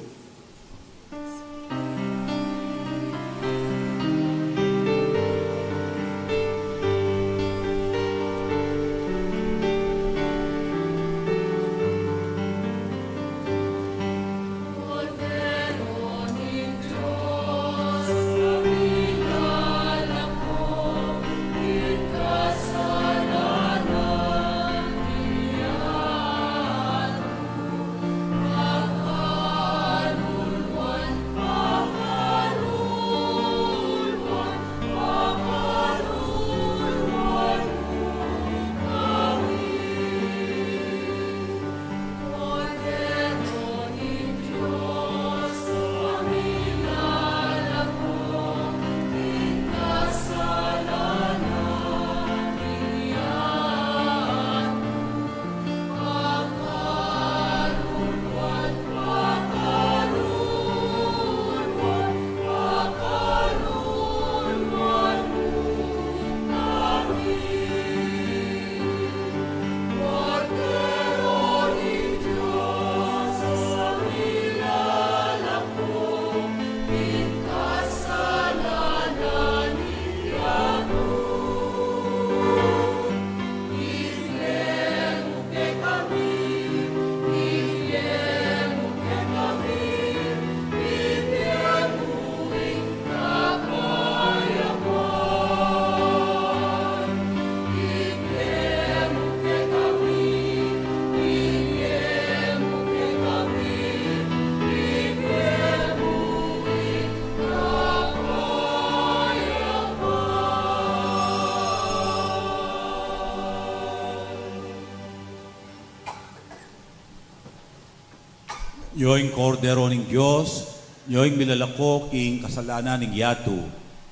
Yoing kordero ng Diyos, yoing milalako king kasalanan ng yato,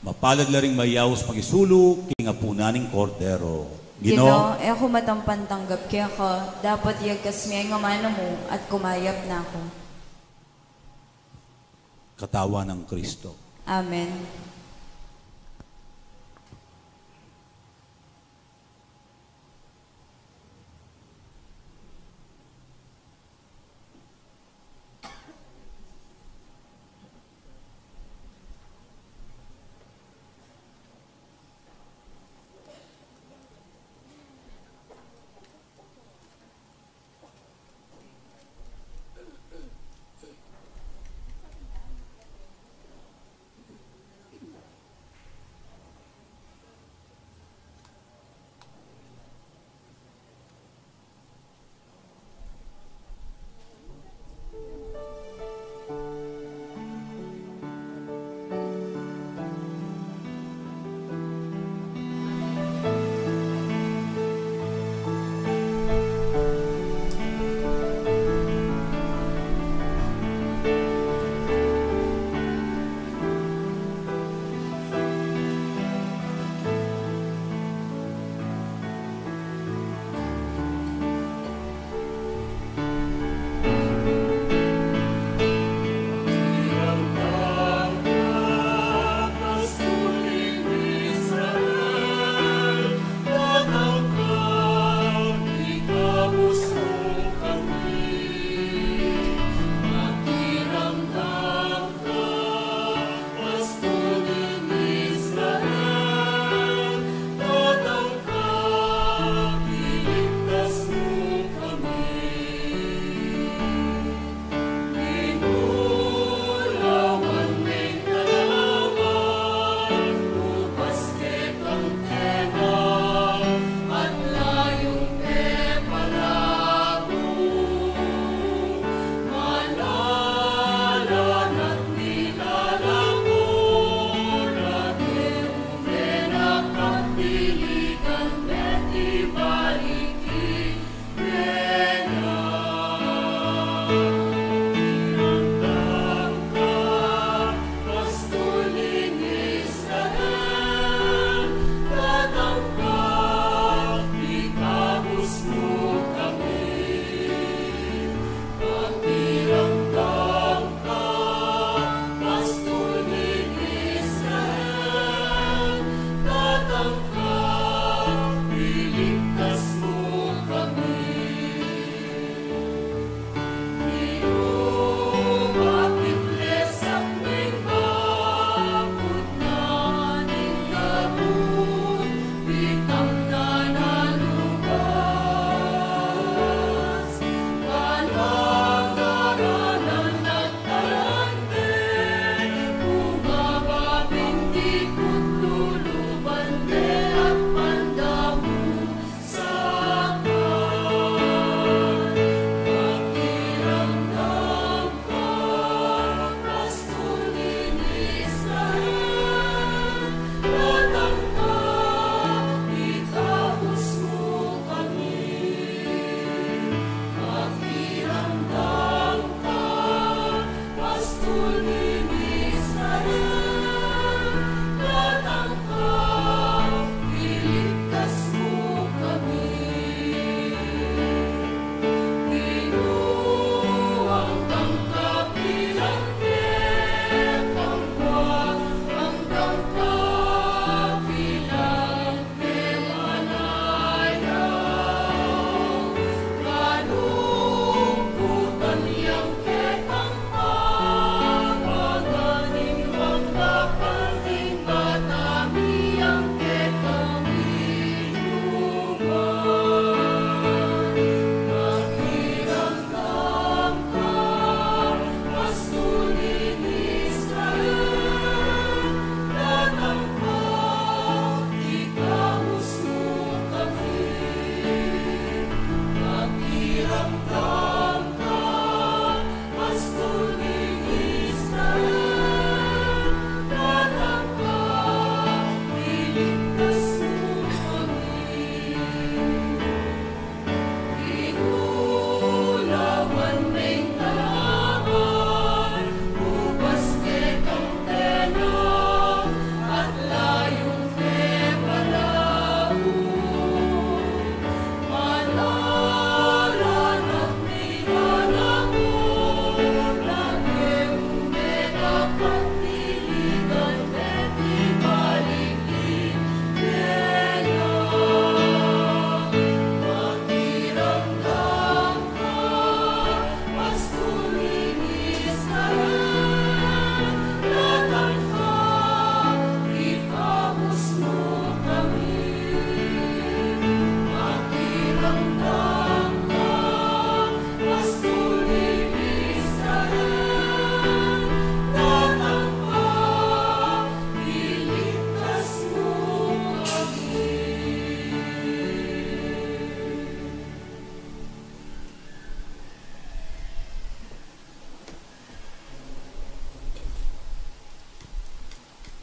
mapalad laring mayaws pagisulo king apuna ng kordero.
Ginoo, ako matampan tanggap kaya ka, dapat yagkas miyay nga mano mo at kumayap na ako.
Katawa ng Kristo.
Amen.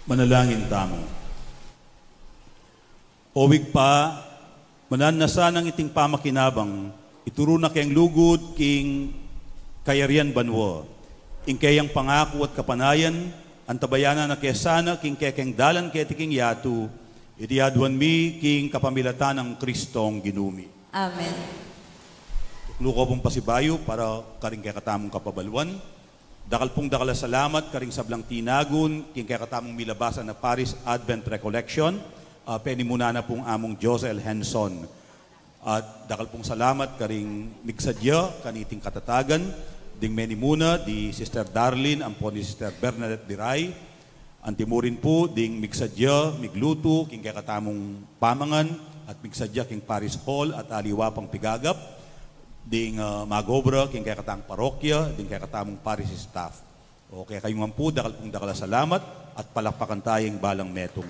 Manalangin tamo. Owig pa, mananasan ang iting pamakinabang, ituro na kayang lugod, king kayarian banwa. Ing kayang pangako at kapanayan, ang tabayanan na kesana, king kekeng dalan ketiking yatu, itiadwan mi, king kapamilatan ng Kristong ginumi.
Amen.
Luko pong pasibayo para karing kay katamong kapabaluan. Dakal pong dakala salamat karing sablang tinagun, king kay katamong milabasan na Paris Advent Recollection, penimuna na pong among Josel Henson. At dakal pong salamat karing migsadya, kaniting katatagan, ding menimuna di Sister Darlene, ampon ni Sister Bernadette Diray, antimurin po ding migsadya, migluto, king kay katamong pamangan, at migsadya king Paris Hall at aliwa pang pigagap, ding magobra, king kay katang parokya, ding kay katamong Paris staff. O kaya kayong mampu, dakal pong dakala salamat at palakpakan tayong balang metong.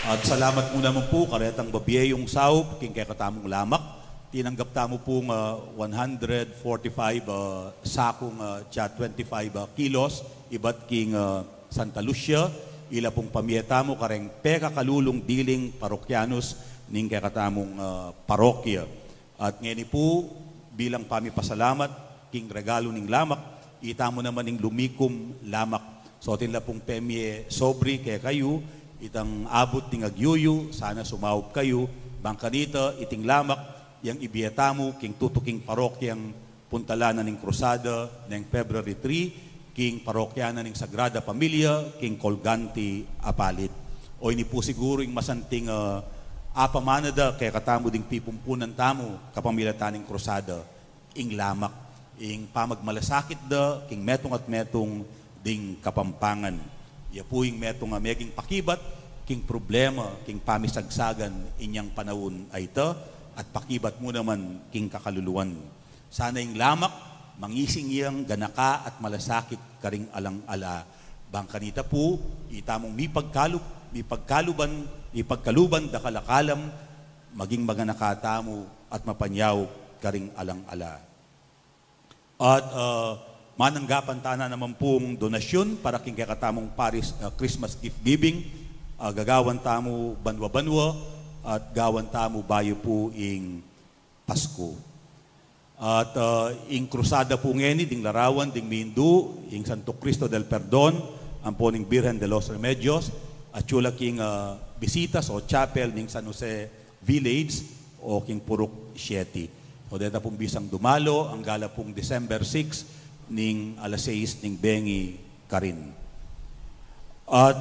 At salamat muna mo po, karetang babiyayong saup, king kay katamong lamak. Tinanggap tamo pong 145 sakong 25 kilos, iba't king Santa Lucia, ila pong pamiyeta mo kareng peka kalulong diling parokyanos, ning kay katamong parokya. At ngayon po, bilang pamipasalamat, king regalo ning lamak, itamo naman ning lumikom lamak. So tinla pong pemye sobri kay kayo, itang abot ting agyuyu, sana sumaup kayo, bangkanita, iting lamak, yang ibiyatamo, king tutuking parokyang puntalanan ning krusada, ng February 3, king parokyanan ning Sagrada Familia, king Colganti Apalit. O ini po siguro yung masanting apamanada kay katamo ding pipumpunan tamo kapamilataning krusada ing lamak ing pamagmalasakit da king metong at metong ding kapampangan ya po ing metong meging pakibat king problema king pamisagsagan inyang panahon ay ita at pakibat mo naman king kakaluluwan sana ing lamak mangising iyang ganaka at malasakit karing alang-ala bangkanita po itamong ipagkaluban dakalakalam maging mga nakatamo at mapanyaw karing alang-ala. At mananggapan tana naman pong donasyon para king kakatamong Paris Christmas gift giving. Gagawan tamo banwa-banwa at gawan tamo bayo po ing Pasko. At ing krusada po ngeni ding larawan ding Mindu ing Santo Cristo del Perdon ampo ning Birhen de los Remedios at chula king bisitas o chapel ning San Jose Village o king Purok 7. O deta pong bisang dumalo ang gala pong December 6 ning alas 6 ning Bengi Karin. At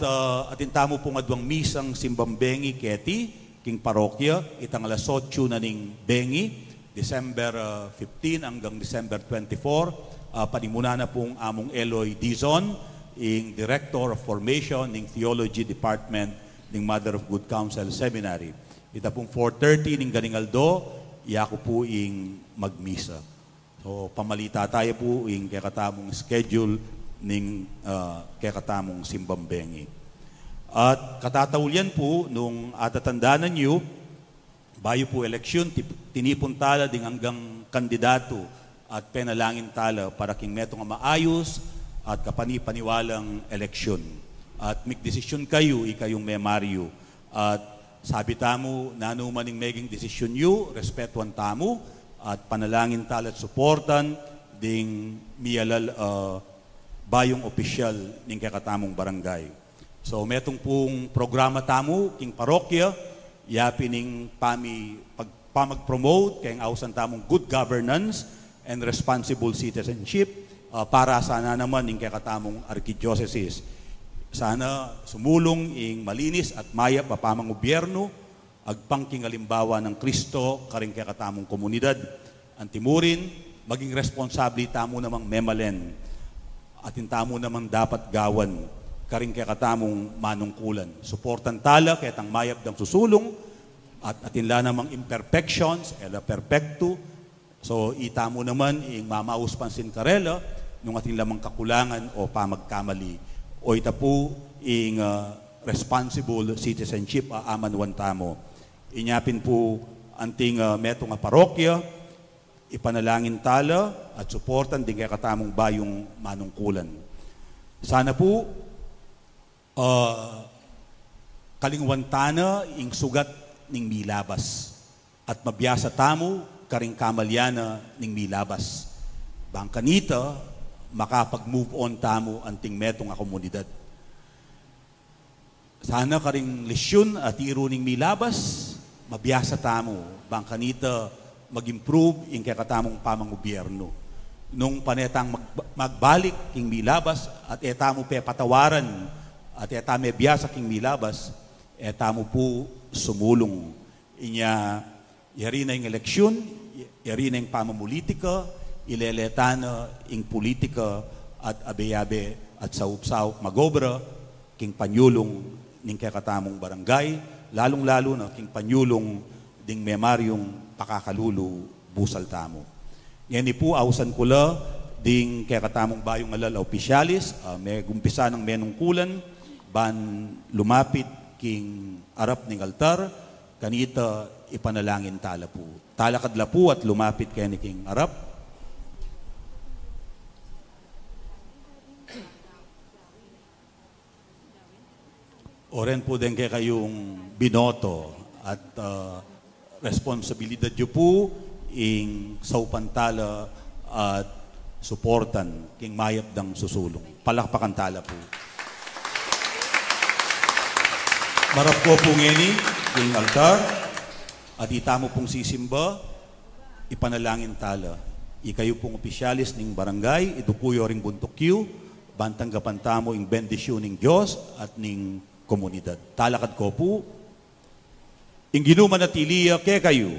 atintamo pong adwang misang simbang Bengi Keti king parokya itang alas 8 na ning Bengi December 15 hanggang December 24 panimuna na pong among Eloy Dizon ing Director of Formation ning Theology Department ning Mother of Good Counsel Seminary. Ita pong 4:30 ning Ganingaldo, iyako po ing magmisa. So pamalita tayo po ing kakatamong schedule ning kakatamong simbambengi. At katatawulyan po nung atatandanan nyo, bayo po eleksyon, tinipon tala ding hanggang kandidato at penalangin tala para king metong maayos at kapanipaniwalang eleksyon. At magdesisyon kayo, ikayong memaryo. At sabi tamo, nanumaning meging desisyon nyo, respetuan tamo, at panalangin tala at suportan, ding miyalal bayong opisyal ning kakatamong barangay. So metong pong programa tamo, king parokya, yapi ning pamag-promote, kayang ausan tamong good governance and responsible citizenship, para sana naman ing kakatamong arkidiocese. Sana sumulong ing malinis at maya papamang gobyerno, agpangking alimbawa ng Kristo, karing kakatamong komunidad. Antimurin, maging responsable tamo namang memalen. Atin tamo namang dapat gawan, karing kakatamong manungkulan. Suportan tala, ketang mayap ng susulong, at atinla namang imperfections, ela perfecto. So itamo naman ing mamaus pansin karela, nung ating lamang kakulangan o pamagkamali. O ita po ing responsible citizenship aman wan tamo. Inyapin po anting metong parokya, ipanalangin tala at suportan din kay katamong bayong manungkulan. Sana po kalingwantana ing sugat ning milabas at mabiyasa tamo karing kamalyana ning milabas. Bangkanita makapag-move on tamo anting metong a komunidad. Sana karing lesyon at iro ning milabas mabiyasa tamo bangkanita mag-improve ing kakatamong pamangobyerno. Nung panetang magbalik king milabas at etamo pe patawaran at etame biyasa king milabas, etamo po sumulong. Inya yari na yung eleksyon, yari na yung pamamulitika, ileletana ing politika at abe-abe at saup-saup magobra king panyulong ning kakatamong barangay, lalong-lalo na king panyulong ding memaryong pakakalulu busal tamo. Yan po ausan kula ding kakatamong bayong alal opisyalis, may gumpisa ng menungkulan, ban lumapit king arap ning altar, kanita ipanalangin tala po. Talakadla po at lumapit kay ni king arap. Oren po din kay kayong binoto at responsibilidad nyo po ing saupantala at suportan king mayap dang susulong. Palakpakan tala po. Marap ko po ngeni king altar at itamo pong sisimba ipanalangin tala. Ikayo pong opisyalis ning barangay, idukuyo ring buntukyo, bantanggapan tamo ing bendisyon ning Diyos at ning komunidad. Talakad ko po ing ginuman at iliya ke kayo.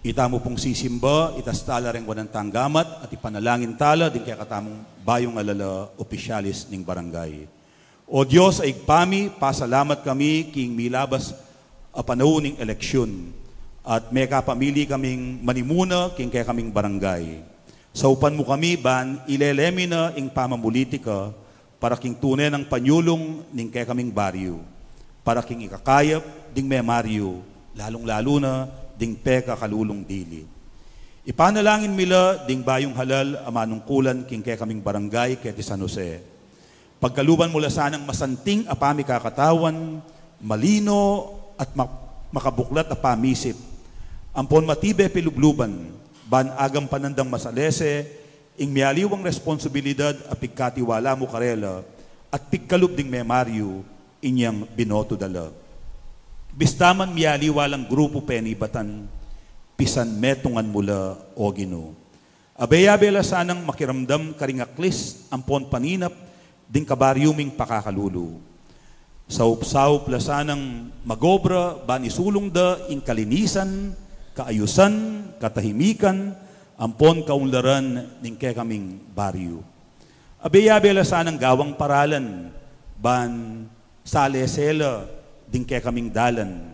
Itamo pong sisimba, itas tala rin wanang tanggamat at ipanalangin tala din kaya katamong bayong alala opisyalis ning barangay. O Diyos ay igpami, pasalamat kami king milabas a panahon ning eleksyon at may kapamili kaming manimuna king kaya kaming barangay. Sa upan mo kami ban ilelemi na ing pamamulitika para king tunay ng panyulong ning kaya kaming baryo. Para king ikakayap ding memaryo, lalong-lalo na ding peka kalulong dili. Ipanalangin mila ding bayong halal amanungkulan king kaya kaming barangay kaya ti San Jose. Pagkaluban mula sanang masanting apami kakatawan, malino at makabuklat a pamisip. Ampon matibe pilubluban, ban agam panandang masalese, ing mialiwang responsibilidad a pigkatiwala mo karela at pigkalub ding memaryo, inyang binoto dala. Bistaman miyaliwalang grupo penibatan, pisan metungan mula o Ginoo. Abeyabela sanang makiramdam karingaklis ampon paninap ding kabaryuming pakakalulu. Saup-saup la sanang magobra ban isulong da ing kalinisan, kaayusan, katahimikan, ampon kaunlaran ning kaya kaming baryo. Abeyabela sanang gawang paralan ban salesela din kaya kaming dalan,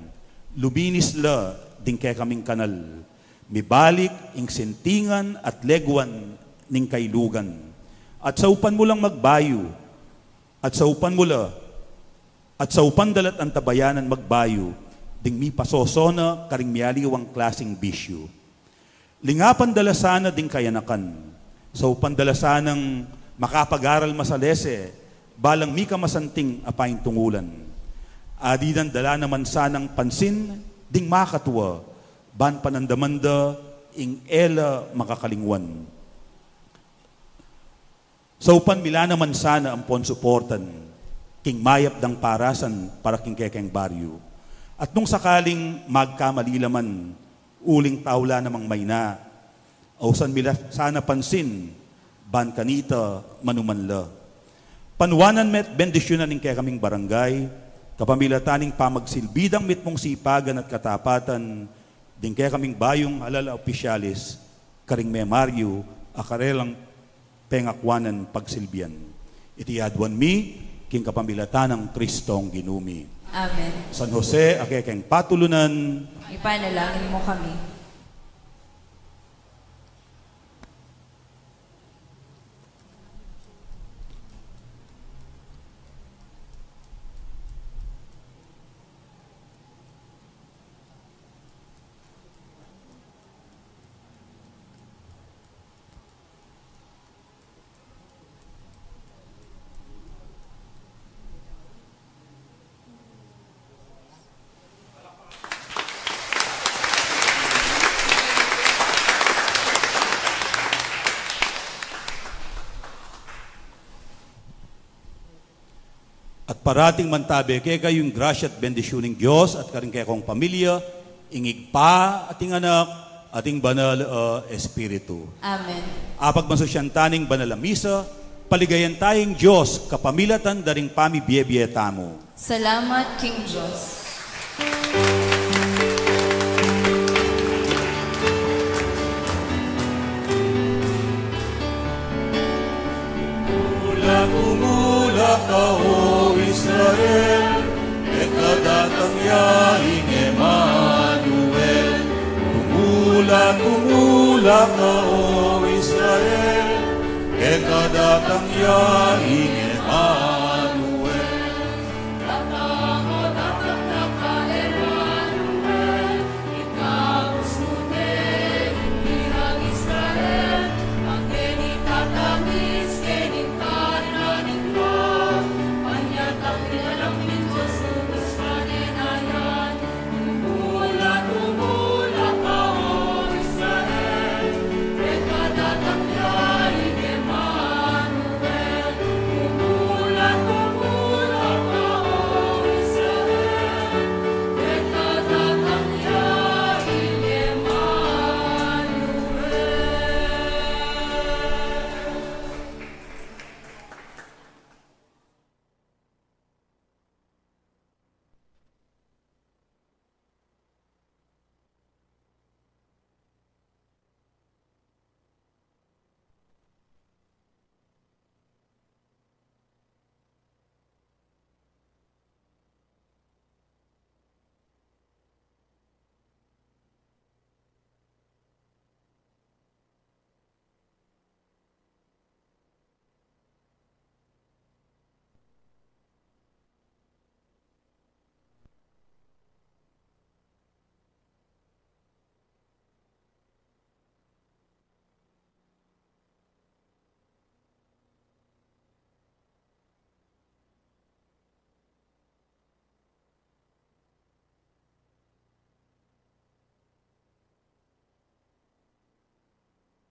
lubinis la din kaya kaming kanal, mibalik ing sentingan at legwan ning kailugan. At sa upan mo lang magbayo, at sa upan mo la, at sa upan dalat ang tabayanan magbayo, ding mi pasosona karing mialiwang klaseng bisyo. Lingapan dala sana ding kayanakan, sa upan dala sanang makapag-aral masalese, balang mi kamasanting apaing tungulan. Adidan dala naman sanang pansin, ding makatwa, ban panandamanda, ing ela makakalingwan. Sa upan mila naman sana ang ponsuportan, king mayap dang parasan para king kekeng baryo. At nung sakaling magkamali laman, uling tawla namang mayna, ausan mila sana pansin, ban kanita manumanla. Panwanan met bendisyonan ning kaya kaming barangay, kapamilataning pamagsilbidang mitmong sipagan at katapatan, din kaya kaming bayong alala opisyalis, karing memaryo, akarelang pengakwanan pagsilbian. Iti adwan mi, king kapamilatan ng Kristong ginumi.
Amen.
San Jose, akekeng patulunan,
Ipanalangin mo kami.
parating mantabi, kaya kayong grasya at bendisyon ng Diyos at karing kaya kong pamilya, ingig pa ating anak, ating banal Espiritu.
Amen.
Apag masusyantaning banal na misa, paligayan tayong Diyos, kapamilatan daring pami biye-biye tamo.
Salamat, King Diyos.
Tumula ka, O Israel, ekadatang yaing Emmanuel. Tumula ka, O Israel, ekadatang yaing